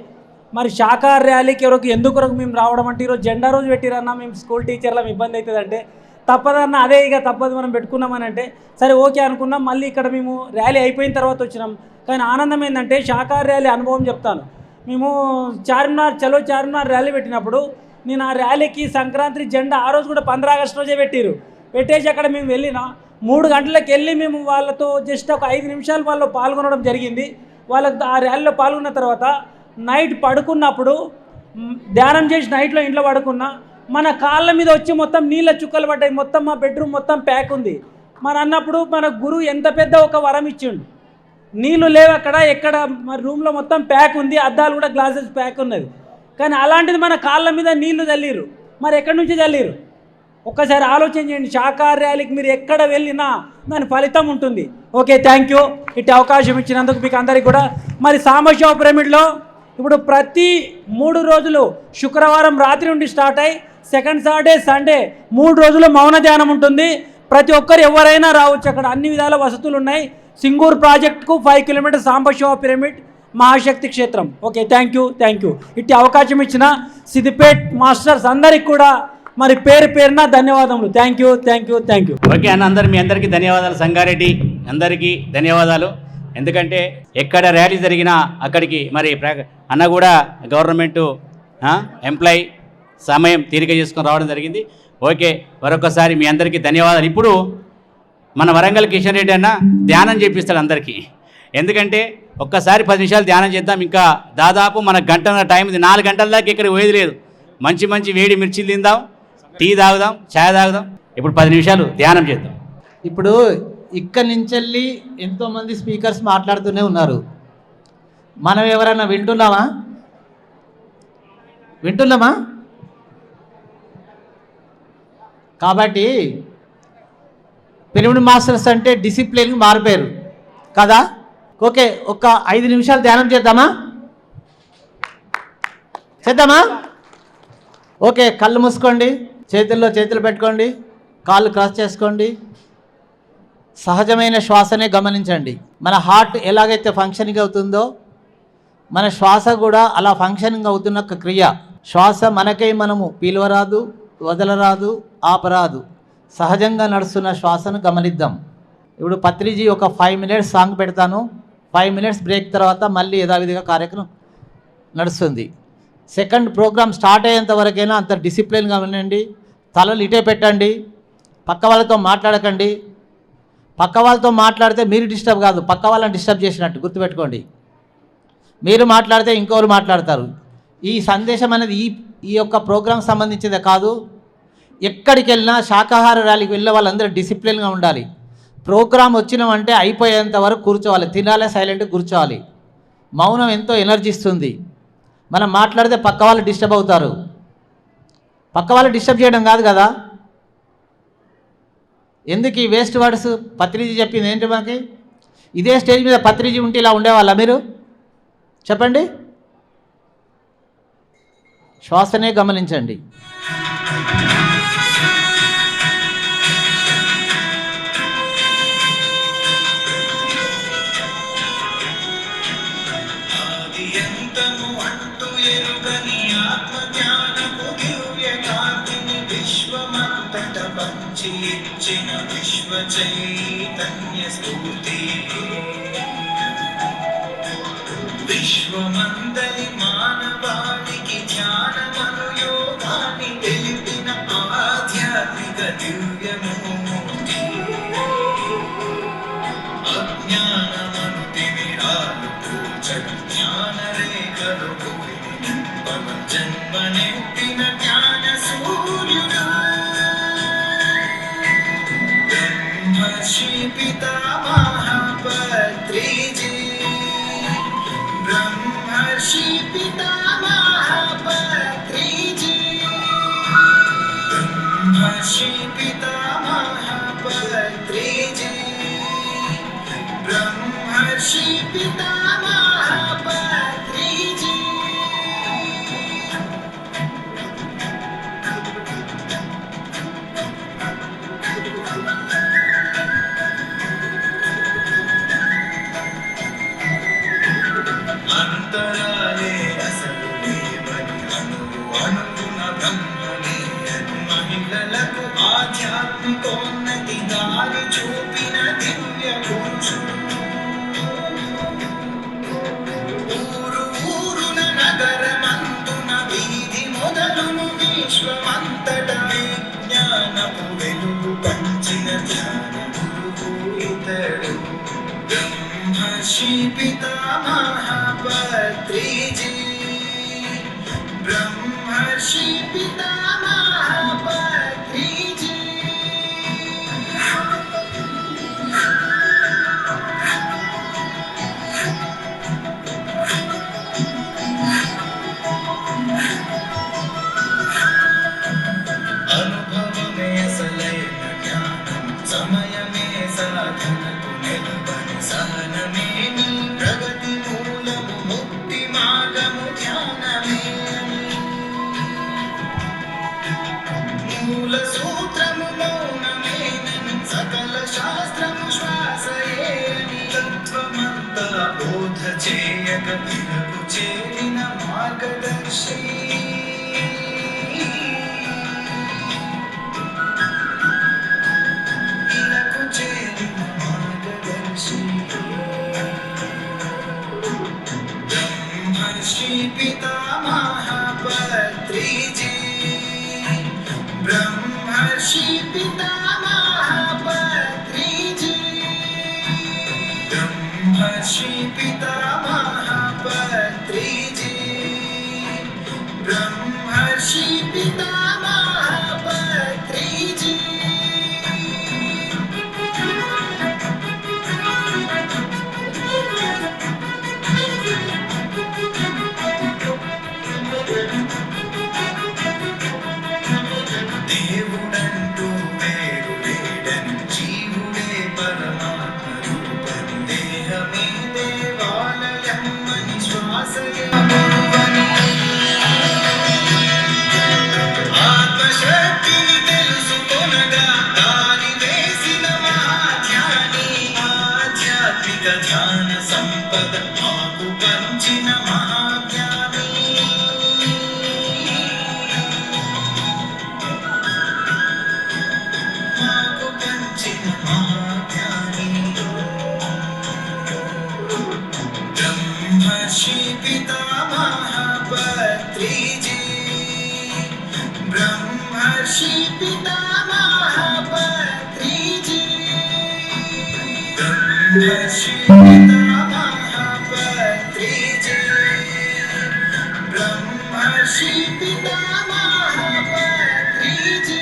మరి శాఖాహార ర్యాలీకి ఎందుకు మేము రావడం అంటే, ఈరోజు జెండా రోజు పెట్టిరన్నా మేము స్కూల్ టీచర్లం ఇబ్బంది అవుతుందంటే, తప్పదన్న అదే ఇక తప్పదు మనం పెట్టుకున్నామని అంటే సరే ఓకే అనుకున్నాం. మళ్ళీ ఇక్కడ మేము ర్యాలీ అయిపోయిన తర్వాత వచ్చినాం. కానీ ఆనందం ఏంటంటే, శాఖాహార ర్యాలీ అనుభవం చెప్తాను. మేము చలో చార్మినార్ ర్యాలీ పెట్టినప్పుడు నేను ఆ ర్యాలీకి సంక్రాంతి జెండా ఆ రోజు కూడా 15 ఆగస్టు రోజే పెట్టేసి అక్కడ మేము వెళ్ళిన 3 గంటలకు వెళ్ళి మేము వాళ్ళతో జస్ట్ ఒక 5 నిమిషాలు వాళ్ళు పాల్గొనడం జరిగింది. వాళ్ళకి ఆ ర్యాలీలో పాల్గొన్న తర్వాత నైట్ పడుకున్నప్పుడు ధ్యానం చేసి నైట్లో ఇంట్లో పడుకున్నా, మన కాళ్ళ మీద వచ్చి మొత్తం నీళ్ళ చుక్కలు పడ్డాయి. మొత్తం మా బెడ్రూమ్ మొత్తం ప్యాక్ ఉంది. మరి అన్నప్పుడు మన గురువు ఎంత పెద్ద ఒక వరం ఇచ్చిండు. నీళ్ళు లేవు అక్కడ, ఎక్కడ మరి రూమ్లో మొత్తం ప్యాక్ ఉంది, అద్దాలు కూడా గ్లాసెస్ ప్యాక్ ఉన్నది. కానీ అలాంటిది మన కాళ్ళ మీద నీళ్లు చల్లిరు. మరి ఎక్కడి నుంచి చల్లిరు ఒక్కసారి ఆలోచన చేయండి. శాఖాహార ర్యాలీకి మీరు ఎక్కడ వెళ్ళినా దాని ఫలితం ఉంటుంది. ఓకే, థ్యాంక్ యూ ఇటు అవకాశం ఇచ్చినందుకు మీకు అందరికీ కూడా. మరి సాంబశివ పిరమిడ్లో ఇప్పుడు ప్రతి 3 రోజులు శుక్రవారం రాత్రి నుండి స్టార్ట్ అయ్యి సెకండ్ సాటర్డే సండే 3 రోజులు మౌన ధ్యానం ఉంటుంది. ప్రతి ఒక్కరు ఎవరైనా రావచ్చు. అక్కడ అన్ని విధాల వసతులు ఉన్నాయి. సింగూర్ ప్రాజెక్టుకు 5 కిలోమీటర్ సాంబశివ పిరమిడ్ మహాశక్తి క్షేత్రం. ఓకే, థ్యాంక్ యూ ఇట్టి అవకాశం ఇచ్చిన సిద్దిపేట్ మాస్టర్స్ అందరికి కూడా మరి పేరున ధన్యవాదములు. Thank you. ఓకే అన్న, మీ అందరికీ ధన్యవాదాలు. సంగారెడ్డి అందరికీ ధన్యవాదాలు. ఎందుకంటే ఎక్కడ ర్యాలీ జరిగినా అక్కడికి మరి అన్న కూడా గవర్నమెంటు ఎంప్లాయీ సమయం తీరిక చేసుకొని రావడం జరిగింది. ఓకే, మరొకసారి మీ అందరికీ ధన్యవాదాలు. ఇప్పుడు మన వరంగల్ కిషన్ రెడ్డి అన్న ధ్యానం చేపిస్తాడు అందరికీ. ఎందుకంటే ఒక్కసారి 10 నిమిషాలు ధ్యానం చేద్దాం. ఇంకా దాదాపు మన గంటన్నర టైం ఉంది. 4 గంటల దాకా ఇక్కడ పోయేది లేదు. మంచి వేడి మిర్చిలు తిందాం, టీ తాగుదాం, ఛాయ్ తాగుదాం. ఇప్పుడు 10 నిమిషాలు ధ్యానం చేద్దాం. ఇప్పుడు ఇక్కడి నుంచి ఎంతోమంది స్పీకర్స్ మాట్లాడుతూనే ఉన్నారు. మనం ఎవరైనా వింటున్నామా? కాబట్టి పిరమిడ్ మాస్టర్స్ అంటే డిసిప్లిన్కి మారిపోయారు కదా. ఓకే, ఒక 5 నిమిషాలు ధ్యానం చేద్దామా? ఓకే, కళ్ళు మూసుకోండి, చేతుల్లో చేతులు పెట్టుకోండి, కాళ్ళు క్రాస్ చేసుకోండి. సహజమైన శ్వాసనే గమనించండి. మన హార్ట్ ఎలాగైతే ఫంక్షనింగ్ అవుతుందో మన శ్వాస కూడా అలా ఫంక్షనింగ్ అవుతున్న ఒక క్రియ. శ్వాస మనకై మనము పీలవరాదు, వదలరాదు, ఆపరాదు. సహజంగా నడుస్తున్న శ్వాసను గమనిద్దాం. ఇప్పుడు పత్రిజీ ఒక 5 మినిట్స్ సాంగ్ పెడతాను. 5 మినిట్స్ బ్రేక్ తర్వాత మళ్ళీ యథావిధిగా కార్యక్రమం నడుస్తుంది. సెకండ్ ప్రోగ్రామ్ స్టార్ట్ అయ్యేంత వరకైనా అంత డిసిప్లిన్గా ఉండండి. తలలు ఇటే పెట్టండి. పక్క వాళ్ళతో మాట్లాడకండి. పక్క వాళ్ళతో మాట్లాడితే మీరు డిస్టర్బ్ కాదు, పక్క వాళ్ళని డిస్టర్బ్ చేసినట్టు గుర్తుపెట్టుకోండి. మీరు మాట్లాడితే ఇంకొకరు మాట్లాడతారు. ఈ సందేశం అనేది ఈ యొక్క ప్రోగ్రామ్ సంబంధించిందే కాదు. ఎక్కడికి వెళ్ళినా శాకాహార ర్యాలీకి వెళ్ళే వాళ్ళందరూ డిసిప్లిన్గా ఉండాలి. ప్రోగ్రామ్ వచ్చినామంటే అయిపోయేంత వరకు కూర్చోవాలి, తినాలి, సైలెంట్గా కూర్చోవాలి. మౌనం ఎంతో ఎనర్జీ ఇస్తుంది. మనం మాట్లాడితే పక్క వాళ్ళు డిస్టర్బ్ అవుతారు. పక్క వాళ్ళు డిస్టర్బ్ చేయడం కాదు కదా. ఎందుకు ఈ వేస్ట్ వర్డ్స్? పత్రిజీ చెప్పింది ఏంటి మనకి? ఇదే స్టేజ్ మీద పత్రిజీ ఉంటే ఇలా ఉండేవాళ్ళ మీరు? చెప్పండి. శ్వాసనే గమనించండి. విశ్వ చైతన్య స్ఫూర్తి విశ్వమందలి మానవాళికి ధ్యానమను యోగాన్ని తెలిపిన ఆధ్యాత్మిక దివ్యమూర్తి అజ్ఞానమను తిమిరాలు కూర్చక జ్ఞాన రేఖలు పవ జన్మనెత్తిన జ్ఞాన సూర్యుడు బ్రహ్మర్షి పితామహ పత్రిజీ బ్రహ్మర్షి పితామహ పత్రిజీ బ్రహ్మర్షి పితామహ పత్రిజీ బ్రహ్మర్షి పితామహ పత్రిజీ అంతరాలే అసలు లేవని అనుగుణ బ్రహ్మని మహిళలకు ఆధ్యాత్మికోన్నతి దారి చూపిన దివ్య పురుషుడు ఊరు ఊరున నగరమంతున వీధి మొదలును విశ్వమంతట విజ్ఞానపు వెలుగు పంచిన ధ్యాన గురువు ఇతడు బ్రహ్మర్షి పితామహ పత్రిజీ బ్రహ్మర్షి పితామహ పత్రిజీ అనుభవమే అసలైన జ్ఞానం సమయమే సాధనకు నిలబడి సహనమే నీ ప్రగతి మూలము ముక్తి మార్గము ధ్యానమే మూల సూత్రము మౌనమేనని సకల శాస్త్రము శ్వాసయేని తత్వమంతా బోధ చేయక ఇలకు చేరిన మార్గదర్శి ఇలకు చేరిన మార్గదర్శి బ్రహ్మర్షి పితామహ పత్రిజీ బ్రహ్మర్షి పితామహ పత్రిజీ బ్రహ్మర్షి పితామహ పత్రిజీ బ్రహ్మర్షి పితామహ పత్రిజీ దేవుడంటూ వేరు లేడని జీవుడే పరమాత్మ రూపని దేహమే దేవాలయమని శ్వాసయే గురువని ఆత్మశక్తిని తెలుసుకొనగా దారి వేసిన మహాధ్యాని ఆధ్యాత్మిక ధ్యాన సంపద మాకు పంచిన మహాజ్ఞాని మాకు పంచిన మహాజ్ఞాని బ్రహ్మర్షి పితామహ పత్రిజీ బ్రహ్మర్షి పితామహ పత్రిజీ బ్రహ్మర్షి పితామహ పత్రిజీ బ్రహ్మర్షి పితామహ పత్రిజీ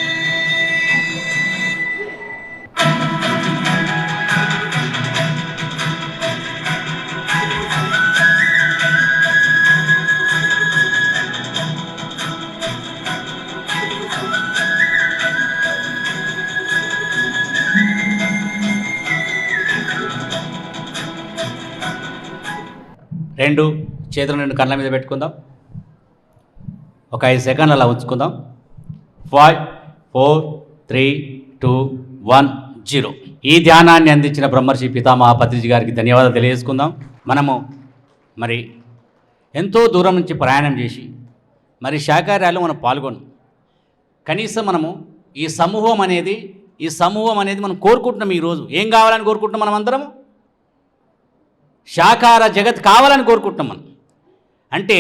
2 చేతులు 2 కళ్ళ మీద పెట్టుకుందాం. ఒక 5 సెకండ్లు అలా ఉంచుకుందాం. 5 4 3 2 1 0. ఈ ధ్యానాన్ని అందించిన బ్రహ్మర్షి పితామహ పత్రిజీ గారికి ధన్యవాదాలు తెలియజేసుకుందాం. మనము మరి ఎంతో దూరం నుంచి ప్రయాణం చేసి మరి శాకాహార ర్యాలీలో మనం పాల్గొన్నాం. కనీసం మనము ఈ సమూహం అనేది మనం కోరుకుంటున్నాం. ఈరోజు ఏం కావాలని కోరుకుంటున్నాం? మనం అందరము శాకాహార జగత్ కావాలని కోరుకుంటున్నాం. మనం అంటే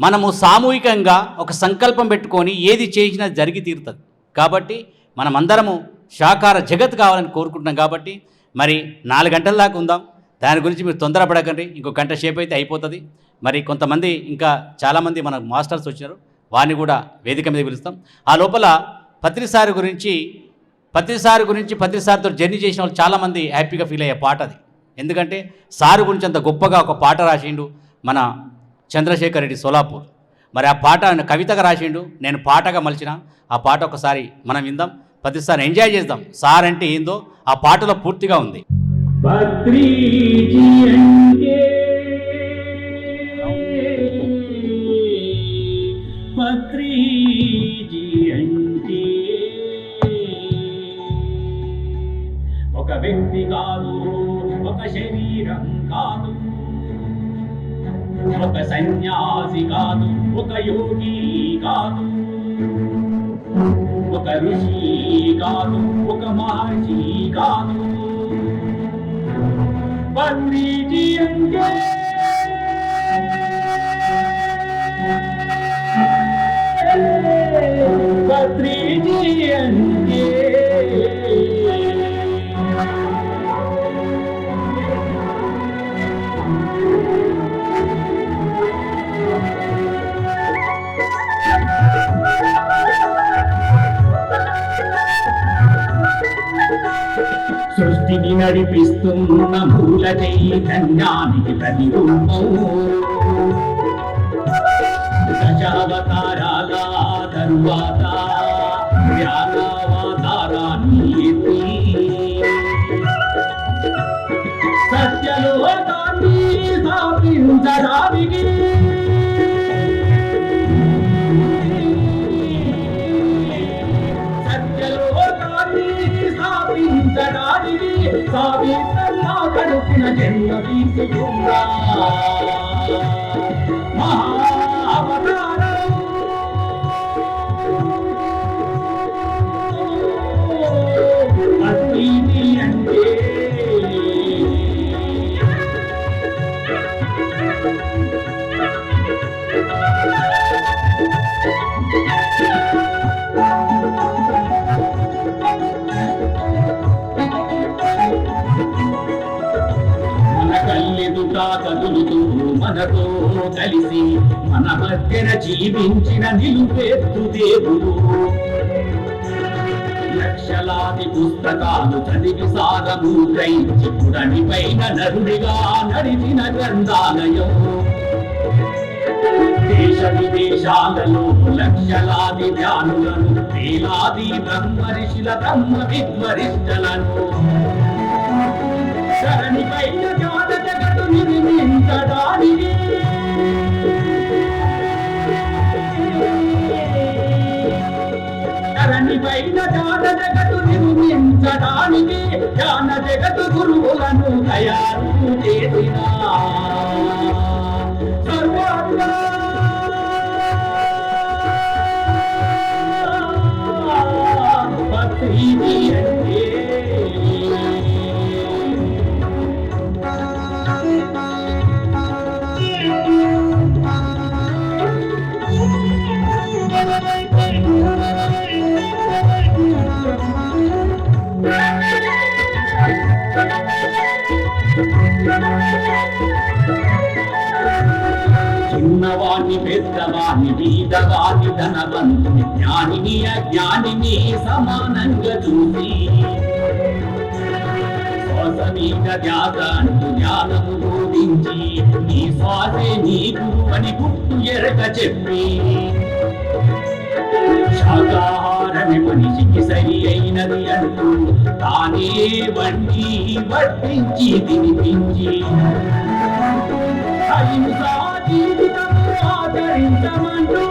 మనము సామూహికంగా ఒక సంకల్పం పెట్టుకొని ఏది చేసినా జరిగి తీరుతుంది. కాబట్టి మనమందరము శాకాహార జగత్ కావాలని కోరుకుంటున్నాం. కాబట్టి మరి 4 గంటల దాకా ఉందాం. దాని గురించి మీరు తొందరపడకండి. ఇంకో గంట సేపు అయితే అయిపోతుంది. మరి కొంతమంది ఇంకా చాలామంది మన మాస్టర్స్ వచ్చినారు, వారిని కూడా వేదిక మీద పిలుస్తాం. ఆ లోపల పత్రిసారి గురించి పత్రిసారితో జర్నీ చేసిన వాళ్ళు చాలామంది హ్యాపీగా ఫీల్ అయ్యే పాట అది. ఎందుకంటే సారు గురించి అంత గొప్పగా ఒక పాట రాసిండు మన చంద్రశేఖర్ రెడ్డి సోలాపూర్. మరి ఆ పాట కవితగా రాసిండు, నేను పాటగా మలిచిన. ఆ పాట ఒకసారి మనం విందాం, పత్రిసారి ఎంజాయ్ చేద్దాం. సార్ అంటే ఏందో ఆ పాటలో పూర్తిగా ఉంది. పత్రిజీ అంటే ఒక వ్యక్తి కాదు, ఒక శరీరం కాదు, ఒక సన్యాసి కాదు, ఒక యోగి కాదు, ఒక ఋషి కాదు, ఒక మహర్షి కాదు. పత్రిజీ అంటే పత్రిజీ అంటే సృష్టిని నడిపిస్తున్న మూల చైతన్యానికి ప్రతిరూపం. దశావతారాల తరువాత జ్ఞానావతారాన్ని ఎత్తి సత్యలోకాన్ని స్థాపించడానికి సావిత్రమ్మ కడుపున జన్మ తీసుకున్నా మహావతారం. పత్రిజీ అంటే కదులుతూ మనతో కలిసి మన మధ్యన జీవించిన నిలువెత్తు దేవుడు. లక్షలాది పుస్తకాలు చదివి సారము గ్రహించి పుడని పైన నరుడిగా నడిచిన గ్రంథాలయం. దేశ విదేశాలలో లక్షలాది జ్ఞానులను, వేలాది బ్రహ్మర్షుల బ్రహ్మ విద్వరిష్టలను ధరణి పైన జాత జగత్తు నిర్మించడానికి ధరణి పైన జాత జగత్తు నిర్మించడానికి జ్ఞాన జగత్తు గురువులను తయారు చేసిన సర్వాత్మ పత్రిజీ అంటే చిన్నవాణ్ణి పెద్దవాణ్ణి బీదవాణ్ణి ధనవంతుని జ్ఞానిని అజ్ఞానిని సమానంగా చూసి శ్వాస మీద ధ్యాస అంటూ జ్ఞానము బోధించి నీ శ్వాసే నీ గురువు అని గుర్తు ఎరక చెప్పి శాకాహారమే మనిషికి సరి అయినది అంటూ తానే వండి వడ్డించి తినిపించి అహింస జీవించమంటూ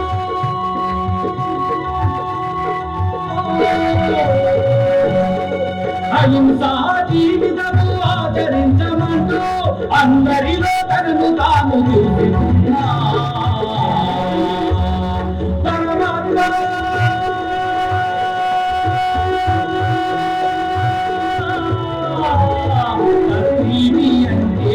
అహింసా జీవితము ఆచరించమంటూ అందరిలో తనను తాను చూపిస్తున్నా పరమాత్మ భక్తి అంటే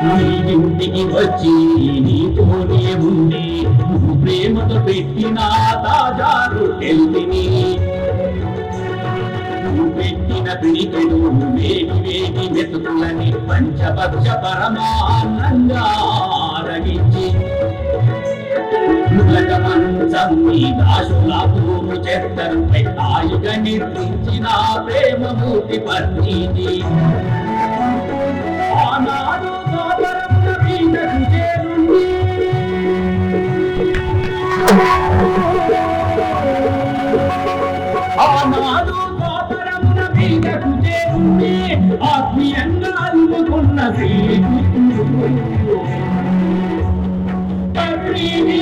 నీ ఇంటికి వచ్చి నీతోనే ఉండి నువ్వు ప్రేమతో పెట్టిన తాజారు తెలివిని నువ్వు పెట్టిన పిడికెడు వేడి వేడి మెతుకులని పంచపక్ష పరమానంగా రగించి నులక మంచం మీద శులాపూరు చెత్తరుపై హాయిగా నిర్మించిన ప్రేమమూర్తి పత్నిని ఆనాడు గోపురమున మీదకు చేరుండి ఆనాడు గోపురమున మీదకు చేరుండి ఆత్మీయంగా అందుకున్న శ్రీకృష్ణుడు పత్నిని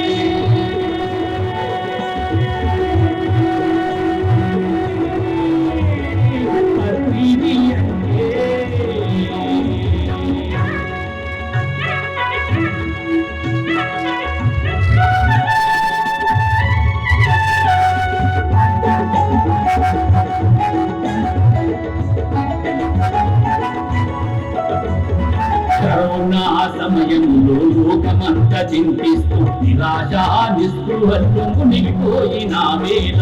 కరోనా సమయంలో లోకమంతా చింతిస్తూ నిరాశ నిస్పృహల్లో మునిగిపోయిన వేళ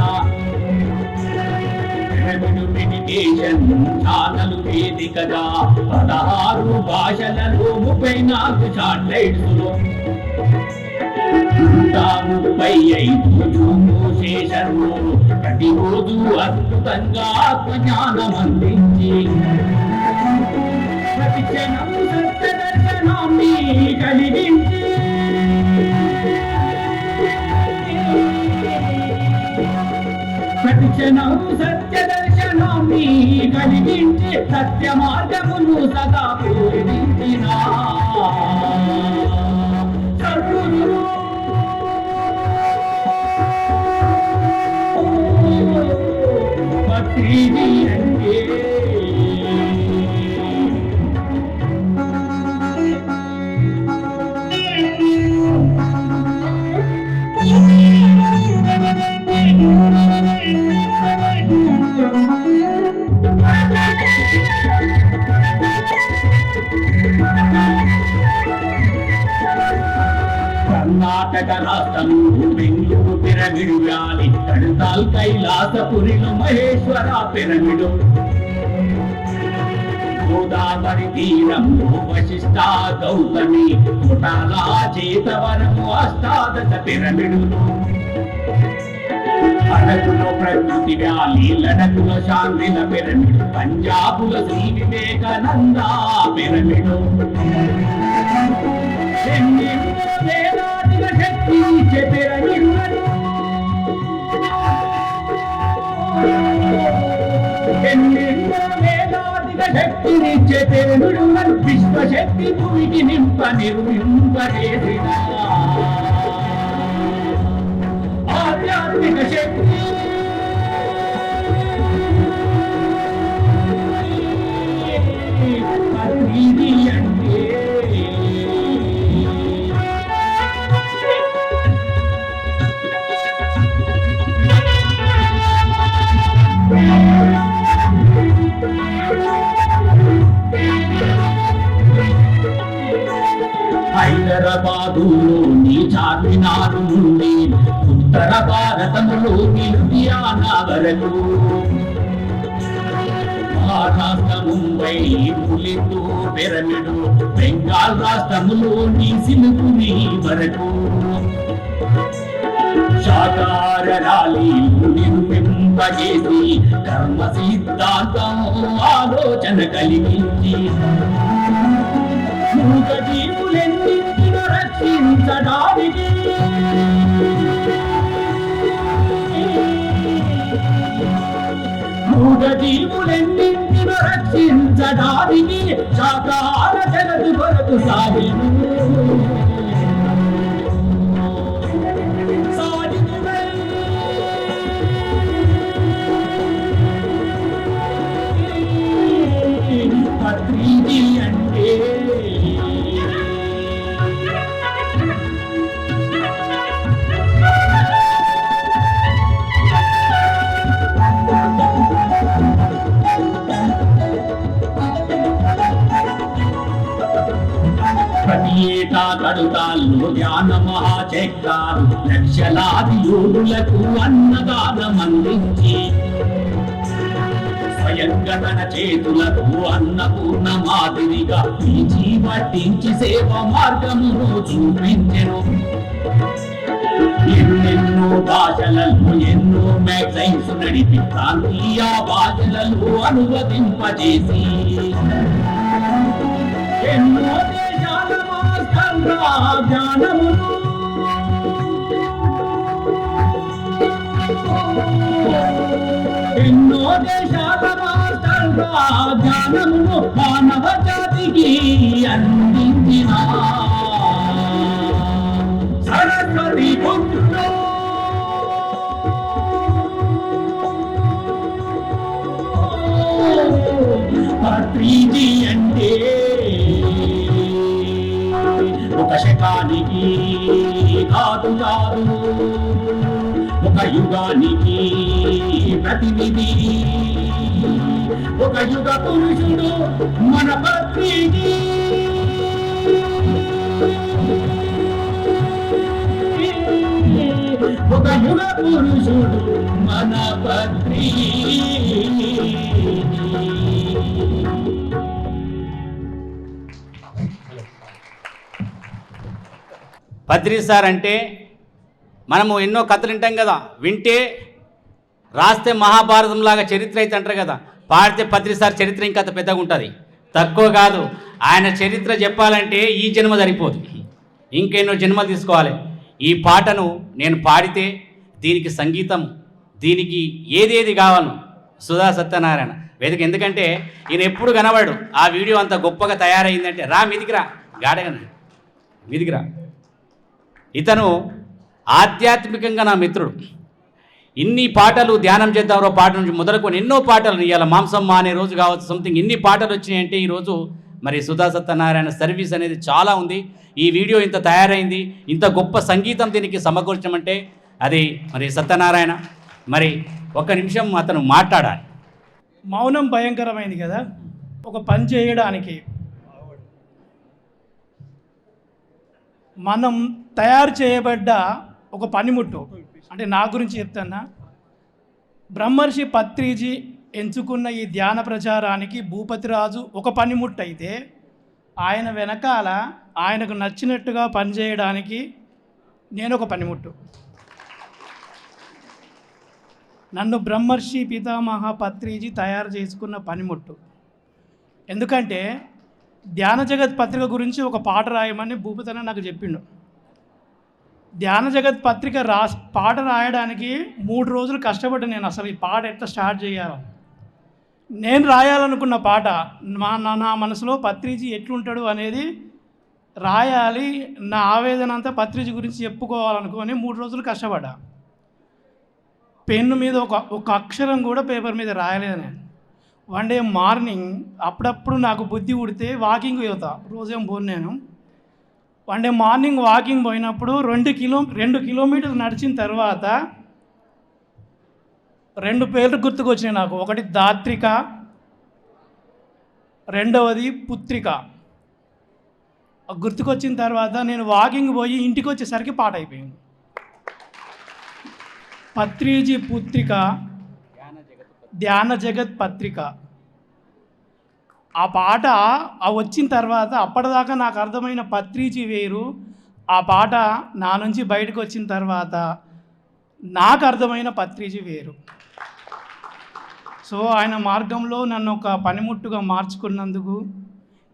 మెడిటేషన్ ఛానల్ వేదికగా 16 భాషలలో 34 శాటిలైట్స్ లో 135 జూము శేషంలో ప్రతిరోజు అద్భుతంగా ఆత్మజ్ఞానం అందించి ప్రతి క్షణం సత్య దర్శనాన్ని కలిగించి ప్రతి క్షణం సత్య దర్శనాన్ని కలిగించి సత్య మార్గమును సదా పూజించిన సద్గురు పత్రిజీ అంటే కర్ణాటక రాష్ట్రం బెంగళూరు పిరమిడ్ వ్యాలీ కడతాల్ కైలాసపురిలో మహేశ్వర పిరమిడ్ గోదావరి తీరంలో వశిష్ఠ గౌతమి కుటాల చేతవరము అష్టాదశ పిరమిడులు అరకులో ప్రకృతి వ్యాలీ లడకులో శాంతిల పిరమిడ్ పంజాబుల శ్రీ వివేకానంద పిరమిడ్ వేదాదిక శక్తి ఇచ్చే పిరమిడులను ఎన్నెన్నో వేదాదిక శక్తినిచ్చే పిరమిడులను విశ్వశక్తి భూమికి నింప నిర్మింపజేసిన ఆధ్యాత్మిక శక్తి ఇది అంటే హైదరాబాదులోని చార్మినారు నుండి ఉత్తర భారతములోని లుధియానా వరకు మహారాష్ట్ర ముంబై పులిందు పిరమిడు బెంగాల్ రాష్ట్రములోని సిలుకుని వరకు శాకార ర్యాలీలు నిర్మింపజేసి కర్మ సిద్ధాంతం ఆలోచన కలిగించి మూగజీవులెన్నింటినో రక్షించడానికి మూగ జీవులెన్నింటినో రక్షించడానికి శాకాహార జగత్తు కొరకు సాగెను. పత్రిజీ అంటే ప్రతి ఏటా కడుతాల్లో ధ్యాన మహాచక్రాలు లక్షలాది యోగులకు అన్నదానం అందించి స్వయంగా తన చేతులకు అన్నపూర్ణ మాదిరిగా పీచి పట్టించి సేవ మార్గమును చూపించెను. ఎన్నెన్నో భాషలలో ఎన్నో మ్యాగజైన్స్ నడిపి ప్రాంతీయ భాషలలో అనువదింపజేసి ఎన్నో దేశాల మాస్టర్గా జ్ఞానమును ఎన్నో దేశాల మాస్టర్గా జ్ఞానమును మానవ జాతికి అందించిన సరస్వతి పుత్రుడు పత్రిజీ అంటే ఒక శకానికి కాదు కాదు, ఒక యుగానికి ప్రతినిధి, ఒక యుగ పురుషుడు మన పత్రిజీ. ఒక యుగ పురుషుడు మన పత్రిజీ. పత్రి సార్ అంటే మనము ఎన్నో కథలు వింటాం కదా, వింటే రాస్తే మహాభారతంలాగా చరిత్ర అయితే అంటారు కదా, పాడితే పత్రి సార్ చరిత్ర ఇంకా పెద్దగా ఉంటుంది. తక్కువ కాదు, ఆయన చరిత్ర చెప్పాలంటే ఈ జన్మ సరిపోదు, ఇంకెన్నో జన్మలు తీసుకోవాలి. ఈ పాటను నేను పాడితే దీనికి సంగీతం, దీనికి ఏదేది కావాలను సుధా సత్యనారాయణ వేదిక. ఎందుకంటే ఈయన ఎప్పుడు కనబడు, ఆ వీడియో అంత గొప్పగా తయారైందంటే రా మీదికి రా, గాడగన మీదికి రా. ఇతను ఆధ్యాత్మికంగా నా మిత్రుడు. ఇన్ని పాటలు ధ్యానం చేద్దాం పాట నుంచి మొదలుకొని ఎన్నో పాటలు, ఇవాళ మాంసం అనే రోజు కావచ్చు, సంథింగ్ ఇన్ని పాటలు వచ్చినాయంటే ఈరోజు మరి సుధా సత్యనారాయణ సర్వీస్ అనేది చాలా ఉంది. ఈ వీడియో ఇంత తయారైంది, ఇంత గొప్ప సంగీతం దీనికి సమకూర్చమంటే అది మరి సత్యనారాయణ. మరి ఒక్క నిమిషం అతను మాట్లాడాలి. మౌనం భయంకరమైంది కదా. ఒక పని చేయడానికి మనం తయారు చేయబడ్డ ఒక పనిముట్టు, అంటే నా గురించి చెప్తున్నా, బ్రహ్మర్షి పత్రిజీ ఎంచుకున్న ఈ ధ్యాన ప్రచారానికి భూపతిరాజు ఒక పనిముట్టు అయితే, ఆయన వెనకాల ఆయనకు నచ్చినట్టుగా పనిచేయడానికి నేను ఒక పనిముట్టు. నన్ను బ్రహ్మర్షి పితామహ పత్రిజీ తయారు చేసుకున్న పనిముట్టు. ఎందుకంటే ధ్యాన జగత్ పత్రిక గురించి ఒక పాట రాయమని భూపతన నాకు చెప్పిండు. ధ్యాన జగత్ పత్రిక పాట రాయడానికి 3 రోజులు కష్టపడ్డా నేను. అసలు ఈ పాట ఎట్లా స్టార్ట్ చేయాలి, నేను రాయాలనుకున్న పాట నా మనసులో పత్రిజీ ఎట్లుంటాడు అనేది రాయాలి, నా ఆవేదన అంతా పత్రిజీ గురించి చెప్పుకోవాలనుకొని 3 రోజులు కష్టపడ్డా. పెన్ను మీద ఒక అక్షరం కూడా పేపర్ మీద రాయలేదు నేను. వన్ డే మార్నింగ్ అప్పుడప్పుడు నాకు బుద్ధి ఉడితే వాకింగ్ పోతా, రోజేం పోను నేను. వన్ డే మార్నింగ్ వాకింగ్ పోయినప్పుడు 2 కిలోమీటర్లు నడిచిన తర్వాత 2 పేర్లు గుర్తుకొచ్చినాయి నాకు. ఒకటి దాత్రిక, రెండవది పుత్రిక. గుర్తుకొచ్చిన తర్వాత నేను వాకింగ్ పోయి ఇంటికి వచ్చేసరికి పాట అయిపోయింది. పత్రిజీ పుత్రిక, ధ్యాన జగత్ పత్రిక. ఆ పాట వచ్చిన తర్వాత అప్పటిదాకా నాకు అర్థమైన పత్రిజీ వేరు, ఆ పాట నా నుంచి బయటకు వచ్చిన తర్వాత నాకు అర్థమైన పత్రిజీ వేరు. సో ఆయన మార్గంలో నన్ను ఒక పనిముట్టుగా మార్చుకున్నందుకు,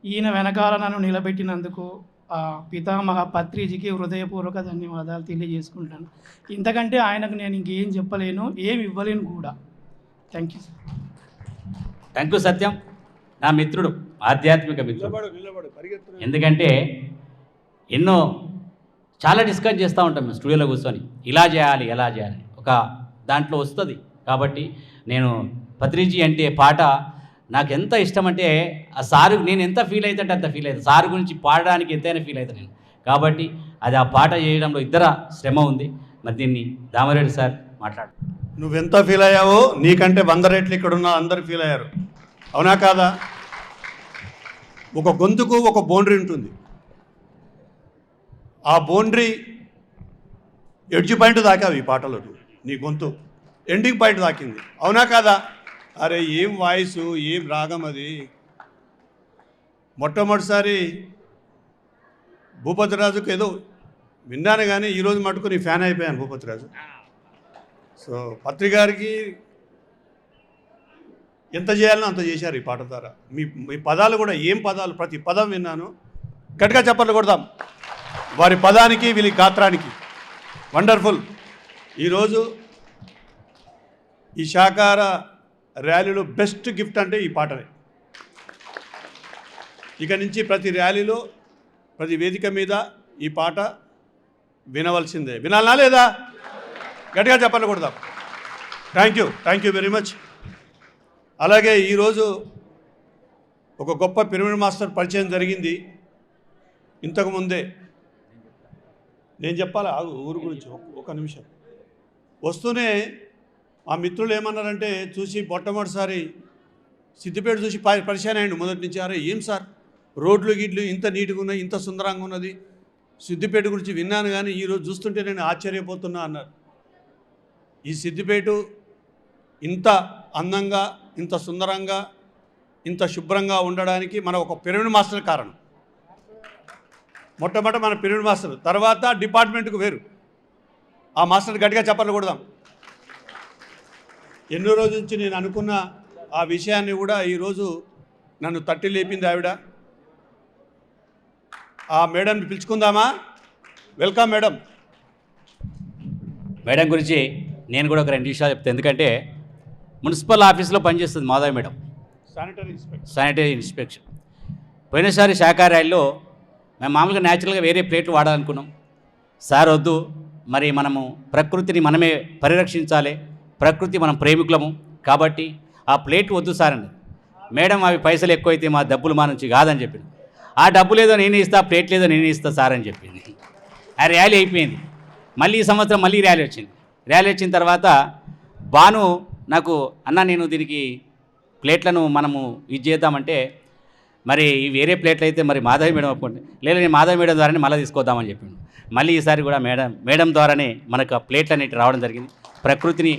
ఈయన వెనకాల నన్ను నిలబెట్టినందుకు పితామహ పత్రిజీకి హృదయపూర్వక ధన్యవాదాలు తెలియజేసుకుంటాను. ఇంతకంటే ఆయనకు నేను ఇంకేం చెప్పలేను, ఏమి ఇవ్వలేను కూడా. Thank you sir. Tanku Satyam నా మిత్రుడు, ఆధ్యాత్మిక మిత్రుడు. ఎందుకంటే ఎన్నో చాలా డిస్కస్ చేస్తూ ఉంటాం మేము స్టూడియోలో కూర్చొని, ఇలా చేయాలి ఎలా చేయాలి, ఒక దాంట్లో వస్తుంది. కాబట్టి నేను పత్రిజీ అంటే పాట నాకు ఎంత ఇష్టం అంటే ఆ సారు నేను ఎంత ఫీల్ అవుతుంటే అంత ఫీల్ అవుతాను. సారు గురించి పాడడానికి ఎంతైనా ఫీల్ అవుతాను నేను. కాబట్టి అది ఆ పాట చేయడంలో ఇద్దరు శ్రమ ఉంది. మరి దీన్ని దామరెడ్డి సార్ మాట్లాడు. నువ్వెంత ఫీల్ అయ్యావో నీకంటే 100 రెట్లు ఇక్కడున్న అందరు ఫీల్ అయ్యారు. అవునా కాదా? ఒక గొంతుకు ఒక బౌండరీ ఉంటుంది. ఆ బౌండరీ ఎడ్జ్ పాయింట్ దాకావు ఈ పాటలో. నీ గొంతు ఎండింగ్ పాయింట్ దాకింది. అవునా కాదా? అరే ఏం వాయిస్, ఏం రాగం అది. మొట్టమొదటిసారి భూపతిరాజుకు ఏదో విన్నాను కానీ ఈరోజు మటుకు నీ ఫ్యాన్ అయిపోయాను భూపతిరాజు. సో పత్రి గారికి ఎంత చేయాలనో అంత చేశారు ఈ పాట ద్వారా. మీ పదాలు కూడా ఏం పదాలు, ప్రతి పదం విన్నాను. గట్టిగా చప్పట్లు కొడదాం వారి పదానికి వీళ్ళ గాత్రానికి. వండర్ఫుల్. ఈరోజు ఈ శాకాహార ర్యాలీలో బెస్ట్ గిఫ్ట్ అంటే ఈ పాటనే. ఇక నుంచి ప్రతి ర్యాలీలో, ప్రతి వేదిక మీద ఈ పాట వినవలసిందే. వినాలా లేదా? గట్టిగా చెప్పాలి కొడదాం. Thank you very much. అలాగే ఈరోజు ఒక గొప్ప పిరమిడ్ మాస్టర్ పరిచయం జరిగింది. ఇంతకుముందే నేను చెప్పాలా ఊరు గురించి ఒక నిమిషం. వస్తూనే మా మిత్రులు ఏమన్నారంటే, చూసి మొట్టమొదటిసారి సిద్దిపేట చూసి పరిచయం అయ్యండి మొదటి నుంచి. అరే ఏం సార్ రోడ్లు గిడ్లు ఇంత నీట్గా ఉన్నాయి, ఇంత సుందరంగా ఉన్నది, సిద్దిపేట గురించి విన్నాను కానీ ఈరోజు చూస్తుంటే నేను ఆశ్చర్యపోతున్నా అన్నారు. ఈ సిద్దిపేట ఇంత అందంగా, ఇంత సుందరంగా, ఇంత శుభ్రంగా ఉండడానికి మన ఒక పిరమిడ్ మాస్టర్ కారణం. మొట్టమొదట మన పిరమిడ్ మాస్టర్, తర్వాత డిపార్ట్మెంట్కు వేరు. ఆ మాస్టర్ గట్టిగా చెప్పాలి కొడదాం. ఎన్నో రోజుల నుంచి నేను అనుకున్న ఆ విషయాన్ని కూడా ఈరోజు నన్ను తట్టి లేపింది ఆవిడ. ఆ మేడంని పిలుచుకుందామా? Welcome madam. మేడం గురించి నేను కూడా ఒక 2 విషయాలు చెప్తాను. ఎందుకంటే మున్సిపల్ ఆఫీస్లో పనిచేస్తుంది మాధవి మేడం, శానిటరీ ఇన్స్పెక్షన్. పోయినసారి శాఖా ర్యాలీలో మేము మామూలుగా న్యాచురల్గా వేరే ప్లేట్లు వాడాలనుకున్నాం. సార్ వద్దు, మరి మనము ప్రకృతిని మనమే పరిరక్షించాలి, ప్రకృతి మనం ప్రేమికులము కాబట్టి ఆ ప్లేట్ వద్దు సార్ అండి. మేడం అవి పైసలు ఎక్కువైతే మా డబ్బులు మా నుంచి కాదని చెప్పింది. ఆ డబ్బులు ఏదో నేనే ఇస్తా, ప్లేట్ లేదో నేనే ఇస్తా సార్ అని చెప్పింది. ఆ ర్యాలీ అయిపోయింది. మళ్ళీ ఈ సంవత్సరం మళ్ళీ ర్యాలీ వచ్చింది. ర్యాలీ వచ్చిన తర్వాత బాను నాకు అన్న నేను దీనికి ప్లేట్లను మనము ఇది చేద్దామంటే, మరి ఈ వేరే ప్లేట్లు అయితే మరి మాధవి మేడం ఒప్పుకుంటే, లేదా నేను మాధవి మేడం ద్వారానే మళ్ళీ తీసుకొద్దామని చెప్పిండు. మళ్ళీ ఈసారి కూడా మేడం ద్వారానే మనకు ఆ ప్లేట్లు అనేవి రావడం జరిగింది. ప్రకృతిని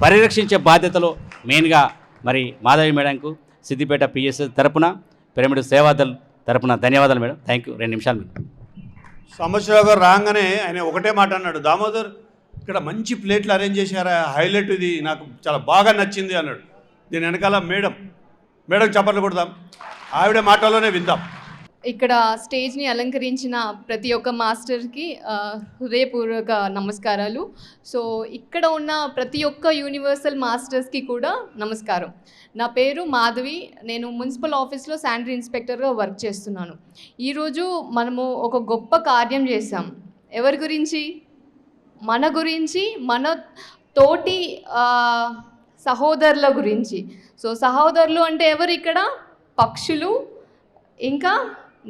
పరిరక్షించే బాధ్యతలో మెయిన్గా మరి మాధవి మేడంకు సిద్దిపేట పిఎస్ తరపున, పిరమిడ్ సేవాదల్ తరపున ధన్యవాదాలు మేడం. Thank you. 2 నిమిషాలు మేడం. సాంబశివరావు గారు రాగానే ఆయన ఒకటే మాట అన్నాడు, దామోదర్ ఇక్కడ మంచి ప్లేట్లు అరేంజ్ చేశారా, హైలైట్, ఇది నాకు చాలా బాగా నచ్చింది అన్నాడు. దీని వెనకాల మేడం చప్పట్లు కొడదాం, ఆవిడ మాటలోనే విందాం. ఇక్కడ స్టేజ్ని అలంకరించిన ప్రతి ఒక్క మాస్టర్కి హృదయపూర్వక నమస్కారాలు. సో ఇక్కడ ఉన్న ప్రతి ఒక్క యూనివర్సల్ మాస్టర్స్కి కూడా నమస్కారం. నా పేరు మాధవి, నేను మున్సిపల్ ఆఫీస్లో శానిటరీ ఇన్స్పెక్టర్గా వర్క్ చేస్తున్నాను. ఈరోజు మనము ఒక గొప్ప కార్యం చేశాం. ఎవరి గురించి? మన గురించి, మన తోటి సహోదరుల గురించి. సో సహోదరులు అంటే ఎవరు ఇక్కడ? పక్షులు, ఇంకా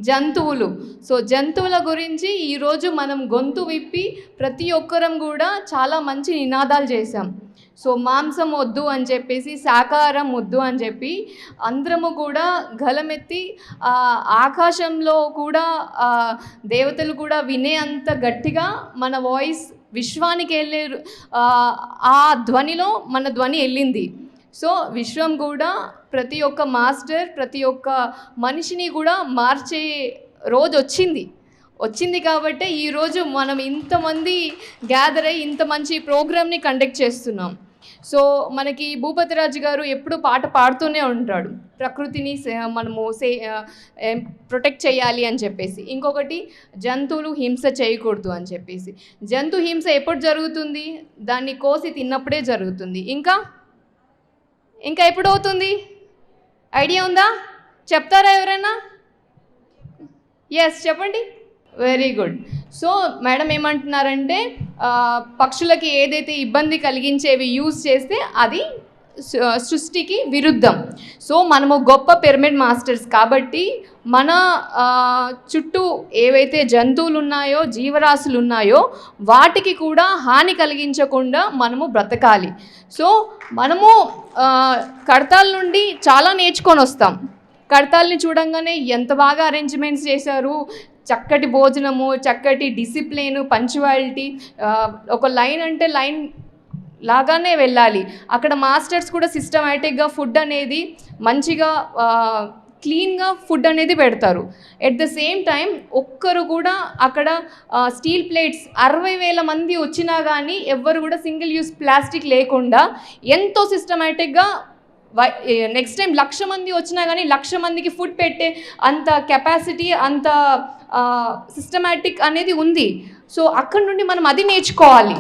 జంతువులు. సో జంతువుల గురించి ఈరోజు మనం గొంతు విప్పి ప్రతి ఒక్కరం కూడా చాలా మంచి నినాదాలు చేశాం. సో మాంసం వద్దు అని చెప్పేసి, శాకాహారం వద్దు అని చెప్పి అందరము కూడా గలమెత్తి ఆకాశంలో కూడా దేవతలు కూడా వినే అంత గట్టిగా మన వాయిస్ విశ్వానికి వెళ్ళే ఆ ధ్వనిలో మన ధ్వని వెళ్ళింది. సో విశ్వం కూడా ప్రతి ఒక్క మాస్టర్, ప్రతి ఒక్క మనిషిని కూడా మార్చే రోజు వచ్చింది కాబట్టి ఈరోజు మనం ఇంతమంది గ్యాదర్ అయ్యి ఇంత మంచి ప్రోగ్రామ్ని కండక్ట్ చేస్తున్నాం. సో మనకి భూపతిరాజు గారు ఎప్పుడు పాట పాడుతూనే ఉంటాడు, ప్రకృతిని మనము ప్రొటెక్ట్ చేయాలి అని చెప్పేసి. ఇంకొకటి, జంతువులు హింస చేయకూడదు అని చెప్పేసి. జంతు హింస ఎప్పుడు జరుగుతుంది? దాన్ని కోసి తిన్నప్పుడే జరుగుతుంది. ఇంకా ఎప్పుడు అవుతుంది? ఐడియా ఉందా? చెప్తారా ఎవరైనా? ఎస్ చెప్పండి. Very good. సో మేడం ఏమంటున్నారంటే పక్షులకి ఏదైతే ఇబ్బంది కలిగించేవి యూజ్ చేస్తే అది సృష్టికి విరుద్ధం. సో మనము గొప్ప పిరమిడ్ మాస్టర్స్ కాబట్టి మన చుట్టూ ఏవైతే జంతువులు ఉన్నాయో, జీవరాశులు ఉన్నాయో వాటికి కూడా హాని కలిగించకుండా మనము బ్రతకాలి. సో మనము కడతాల నుండి చాలా నేర్చుకొని వస్తాం. కడతాల్ని చూడంగానే ఎంత బాగా అరేంజ్మెంట్స్ చేశారు, చక్కటి భోజనము, చక్కటి డిసిప్లిన్, పంచువాలిటీ, ఒక లైన్ అంటే లైన్ లాగానే వెళ్ళాలి. అక్కడ మాస్టర్స్ కూడా సిస్టమేటిక్గా ఫుడ్ అనేది మంచిగా క్లీన్గా ఫుడ్ అనేది పెడతారు. ఎట్ ద సేమ్ టైం ఒక్కరు కూడా అక్కడ స్టీల్ ప్లేట్స్ 60,000 మంది వచ్చినా కానీ ఎవ్వరు కూడా సింగిల్ యూస్ ప్లాస్టిక్ లేకుండా ఎంతో సిస్టమేటిక్గా నెక్స్ట్ టైం 1,00,000 మంది వచ్చినా కానీ 1,00,000 మందికి ఫుడ్ పెట్టే అంత కెపాసిటీ, అంత సిస్టమేటిక్ అనేది ఉంది. సో అక్కడ నుండి మనం అది నేర్చుకోవాలి.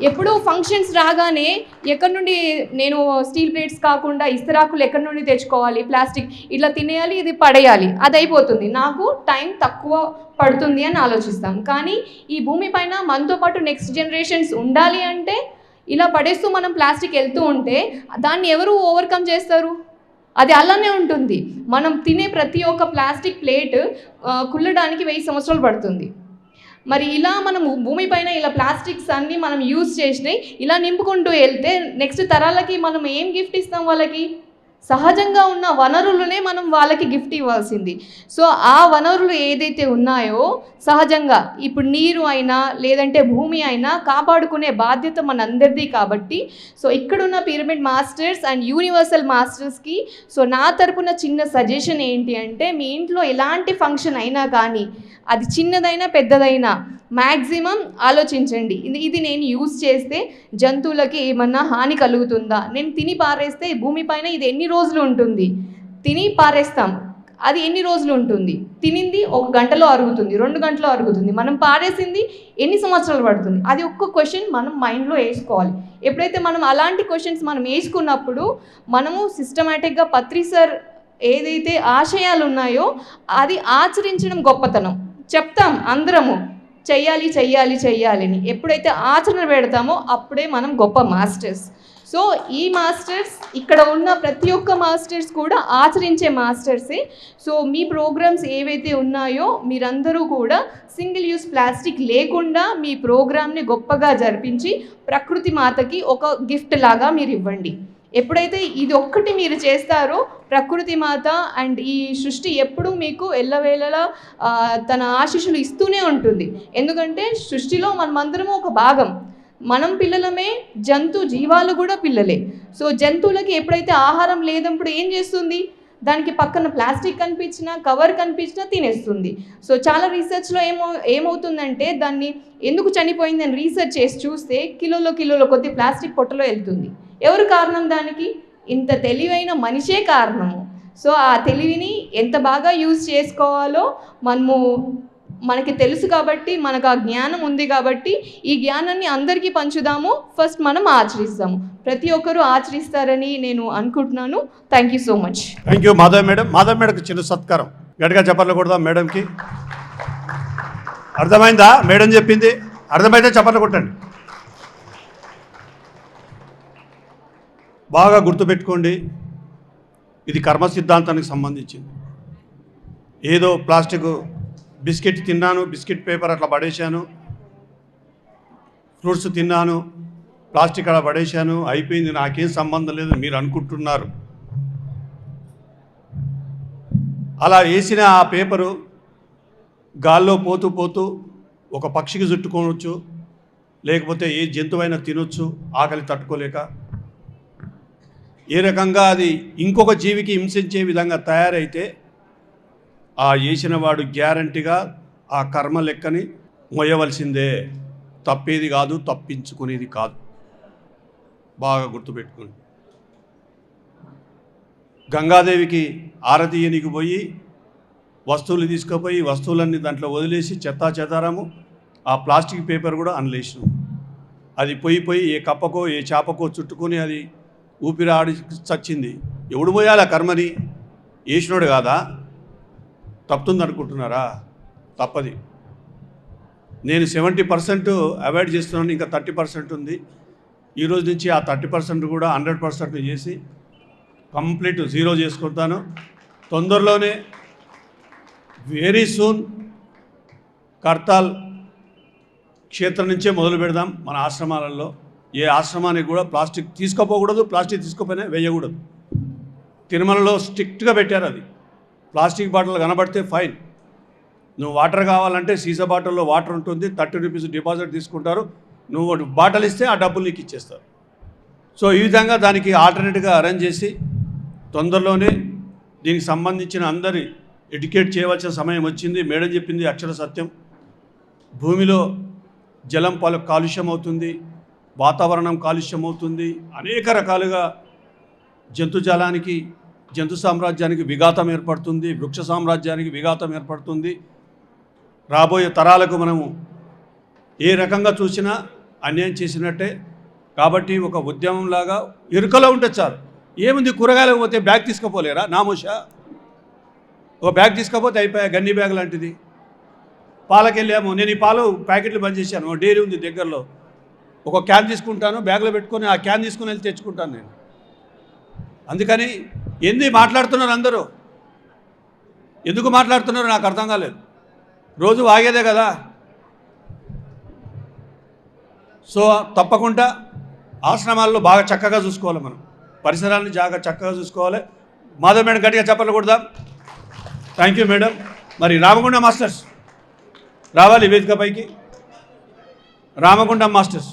ఎప్పుడు ఫంక్షన్స్ రాగానే ఎక్కడి నుండి నేను స్టీల్ ప్లేట్స్ కాకుండా ఇస్తరాకులు ఎక్కడి నుండి తెచ్చుకోవాలి, ప్లాస్టిక్ ఇట్లా తినేయాలి, ఇది పడేయాలి, అది అయిపోతుంది, నాకు టైం తక్కువ పడుతుంది అని ఆలోచిస్తాం. కానీ ఈ భూమిపైన మనతో పాటు నెక్స్ట్ జనరేషన్స్ ఉండాలి అంటే ఇలా పడేస్తూ మనం ప్లాస్టిక్ వెళ్తూ ఉంటే దాన్ని ఎవరు ఓవర్కమ్ చేస్తారు? అది అలానే ఉంటుంది. మనం తినే ప్రతి ఒక్క ప్లాస్టిక్ ప్లేట్ కుళ్ళడానికి 1000 సంవత్సరాలు పడుతుంది. మరి ఇలా మనం భూమిపైన ఇలా ప్లాస్టిక్స్ అన్నీ మనం యూజ్ చేసినాయి ఇలా నింపుకుంటూ వెళ్తే నెక్స్ట్ తరాలకి మనం ఏం గిఫ్ట్ ఇస్తాం? వాళ్ళకి సహజంగా ఉన్న వనరులనే మనం వాళ్ళకి గిఫ్ట్ ఇవ్వాల్సింది. సో ఆ వనరులు ఏదైతే ఉన్నాయో సహజంగా ఇప్పుడు నీరు అయినా లేదంటే భూమి అయినా కాపాడుకునే బాధ్యత మనందరిది కాబట్టి సో ఇక్కడున్న పిరమిడ్ మాస్టర్స్ అండ్ యూనివర్సల్ మాస్టర్స్కి సో నా తరపున చిన్న సజెషన్ ఏంటి అంటే, మీ ఇంట్లో ఎలాంటి ఫంక్షన్ అయినా కానీ అది చిన్నదైనా పెద్దదైనా మ్యాక్సిమం ఆలోచించండి. ఇది నేను యూజ్ చేస్తే జంతువులకి ఏమన్నా హాని కలుగుతుందా? నేను తిని పారేస్తే భూమిపైన ఇది ఎన్ని రోజులు ఉంటుంది? తిని పారేస్తాం, అది ఎన్ని రోజులు ఉంటుంది? తినింది 1 గంటలో అరుగుతుంది, 2 గంటలో అరుగుతుంది. మనం పారేసింది ఎన్ని సంవత్సరాలు పడుతుంది? అది ఒక్క క్వశ్చన్ మనం మైండ్లో వేసుకోవాలి. ఎప్పుడైతే మనం అలాంటి క్వశ్చన్స్ మనం వేసుకున్నప్పుడు మనము సిస్టమేటిక్గా పత్రి సార్ ఏదైతే ఆశయాలు ఉన్నాయో అది ఆచరించడం గొప్పతనం. చెప్తాం అందరము చెయ్యాలి చెయ్యాలి చెయ్యాలని, ఎప్పుడైతే ఆచరణ పెడతామో అప్పుడే మనం గొప్ప మాస్టర్స్. సో ఈ మాస్టర్స్ ఇక్కడ ఉన్న ప్రతి ఒక్క మాస్టర్స్ కూడా ఆచరించే మాస్టర్సే. సో మీ ప్రోగ్రామ్స్ ఏవైతే ఉన్నాయో మీరందరూ కూడా సింగిల్ యూస్ ప్లాస్టిక్ లేకుండా మీ ప్రోగ్రామ్ని గొప్పగా జరిపించి ప్రకృతి మాతకి ఒక గిఫ్ట్ లాగా మీరు ఇవ్వండి. ఎప్పుడైతే ఇది ఒక్కటి మీరు చేస్తారో ప్రకృతి మాత అండ్ ఈ సృష్టి ఎప్పుడూ మీకు ఎల్లవేళలా తన ఆశీస్సులు ఇస్తూనే ఉంటుంది. ఎందుకంటే సృష్టిలో మనమందరము ఒక భాగం, మనం పిల్లలమే, జీవాలు కూడా పిల్లలే. సో జంతువులకి ఎప్పుడైతే ఆహారం లేనప్పుడు ఏం చేస్తుంది? దానికి పక్కన ప్లాస్టిక్ కనిపించినా కవర్ కనిపించినా తినేస్తుంది. సో చాలా రీసెర్చ్లో ఏమవుతుందంటే దాన్ని ఎందుకు చనిపోయిందని రీసెర్చ్ చేసి చూస్తే కిలోల కొద్ది ప్లాస్టిక్ పొట్టలో వెళ్తుంది. ఎవరు కారణం దానికి? ఇంత తెలివైన మనిషే కారణము. సో ఆ తెలివిని ఎంత బాగా యూజ్ చేసుకోవాలో మనకి తెలుసు కాబట్టి, మనకు ఆ జ్ఞానం ఉంది కాబట్టి ఈ జ్ఞానాన్ని అందరికీ పంచుదాము. ఫస్ట్ మనం ఆచరిస్తాము, ప్రతి ఒక్కరూ ఆచరిస్తారని నేను అనుకుంటున్నాను. Thank you so much. Thank you Madhav madam. Madhav మేడంకి చిన్న సత్కారం గట్టిగా చెప్పర్లు కొడదాం మేడంకి. అర్థమైందా మేడం చెప్పింది? అర్థమైతే చెప్పర్లు కొట్టండి. బాగా గుర్తుపెట్టుకోండి, ఇది కర్మ సిద్ధాంతానికి సంబంధించింది. ఏదో ప్లాస్టిక్ బిస్కెట్ తిన్నాను, బిస్కెట్ పేపర్ అట్లా పడేశాను, ఫ్రూట్స్ తిన్నాను, ప్లాస్టిక్ అలా పడేశాను, అయిపోయింది, నాకేం సంబంధం లేదు మీరు అనుకుంటున్నారు. అలా వేసిన ఆ పేపరు గాల్లో పోతూ పోతూ ఒక పక్షికి చుట్టుకోవచ్చు, లేకపోతే ఏ జంతువైనా తినొచ్చు ఆకలి తట్టుకోలేక. ఏ రకంగా అది ఇంకొక జీవికి హింసించే విధంగా తయారైతే ఆ వేసిన వాడు గ్యారంటీగా ఆ కర్మ లెక్కని మొయ్యవలసిందే. తప్పేది కాదు, తప్పించుకునేది కాదు. బాగా గుర్తుపెట్టుకోండి. గంగాదేవికి ఆరతీయనికి పోయి వస్తువులు తీసుకుపోయి వస్తువులన్నీ దాంట్లో వదిలేసి చెత్తా చెదారము ఆ ప్లాస్టిక్ పేపర్ కూడా అనలేసినాం. అది పోయి ఏ కప్పకో ఏ చేపకో చుట్టుకొని అది ఊపిరి ఆడి చచ్చింది. ఎవడు పోయాలి ఆ కర్మని? వేసినోడు కాదా? తప్పుతుంది అనుకుంటున్నారా? తప్పది. నేను 70% అవాయిడ్ చేస్తున్నాను, ఇంకా 30% ఉంది. ఈరోజు నుంచి ఆ 30% కూడా 100% చేసి కంప్లీట్ జీరో చేసుకుంటాను. తొందరలోనే వెరీ సూన్ కర్తాల్ క్షేత్రం నుంచే మొదలు పెడదాం. మన ఆశ్రమాలలో ఏ ఆశ్రమానికి కూడా ప్లాస్టిక్ తీసుకోపోకూడదు, ప్లాస్టిక్ తీసుకుపోయినా వేయకూడదు. తిరుమలలో స్ట్రిక్ట్గా పెట్టారు అది. ప్లాస్టిక్ బాటిల్ కనబడితే ఫైన్. నువ్వు వాటర్ కావాలంటే సీసా బాటిల్లో వాటర్ ఉంటుంది, 30 రూపీస్ డిపాజిట్ తీసుకుంటారు. నువ్వు బాటిల్ ఇస్తే ఆ డబ్బులు నీకు ఇచ్చేస్తారు. సో ఈ విధంగా దానికి ఆల్టర్నేట్గా అరేంజ్ చేసి తొందరలోనే దీనికి సంబంధించిన అందరి ఎడ్యుకేట్ చేయవలసిన సమయం వచ్చింది. మేడం చెప్పింది అక్షర సత్యం. భూమిలో జలం కాలుష్యం అవుతుంది, వాతావరణం కాలుష్యం అవుతుంది, అనేక రకాలుగా జంతుజాలానికి, జంతు సామ్రాజ్యానికి విఘాతం ఏర్పడుతుంది, వృక్ష సామ్రాజ్యానికి విఘాతం ఏర్పడుతుంది. రాబోయే తరాలకు మనము ఏ రకంగా చూసినా అన్యాయం చేసినట్టే. కాబట్టి ఒక ఉద్యమంలాగా ఇరుకలో ఉంటే చాలు. ఏముంది, కూరగాయలకు పోతే బ్యాగ్ తీసుకుపోలేరా? నామోషా ఒక బ్యాగ్ తీసుకపోతే అయిపోయా, గన్ని బ్యాగ్ లాంటిది. పాలకెళ్ళాము, నేను ఈ పాలు ప్యాకెట్లు బంద్ చేశాను. డైరీ ఉంది దగ్గరలో, ఒక క్యాన్ తీసుకుంటాను, బ్యాగ్లో పెట్టుకొని ఆ క్యాన్ తీసుకుని వెళ్ళి తెచ్చుకుంటాను నేను. అందుకని మాట్లాడుతున్నారు అందరూ, ఎందుకు మాట్లాడుతున్నారో నాకు అర్థం కాలేదు. రోజు ఆగేదే కదా. సో తప్పకుండా ఆశ్రమాల్లో బాగా చక్కగా చూసుకోవాలి, మనం పరిసరాలను చక్కగా చూసుకోవాలి. మాధవ్ మేడం గట్టిగా చెప్పలు కొడదాం. Thank you madam. మరి రామగుండం మాస్టర్స్ రావాలి వేదికపైకి. రామగుండం మాస్టర్స్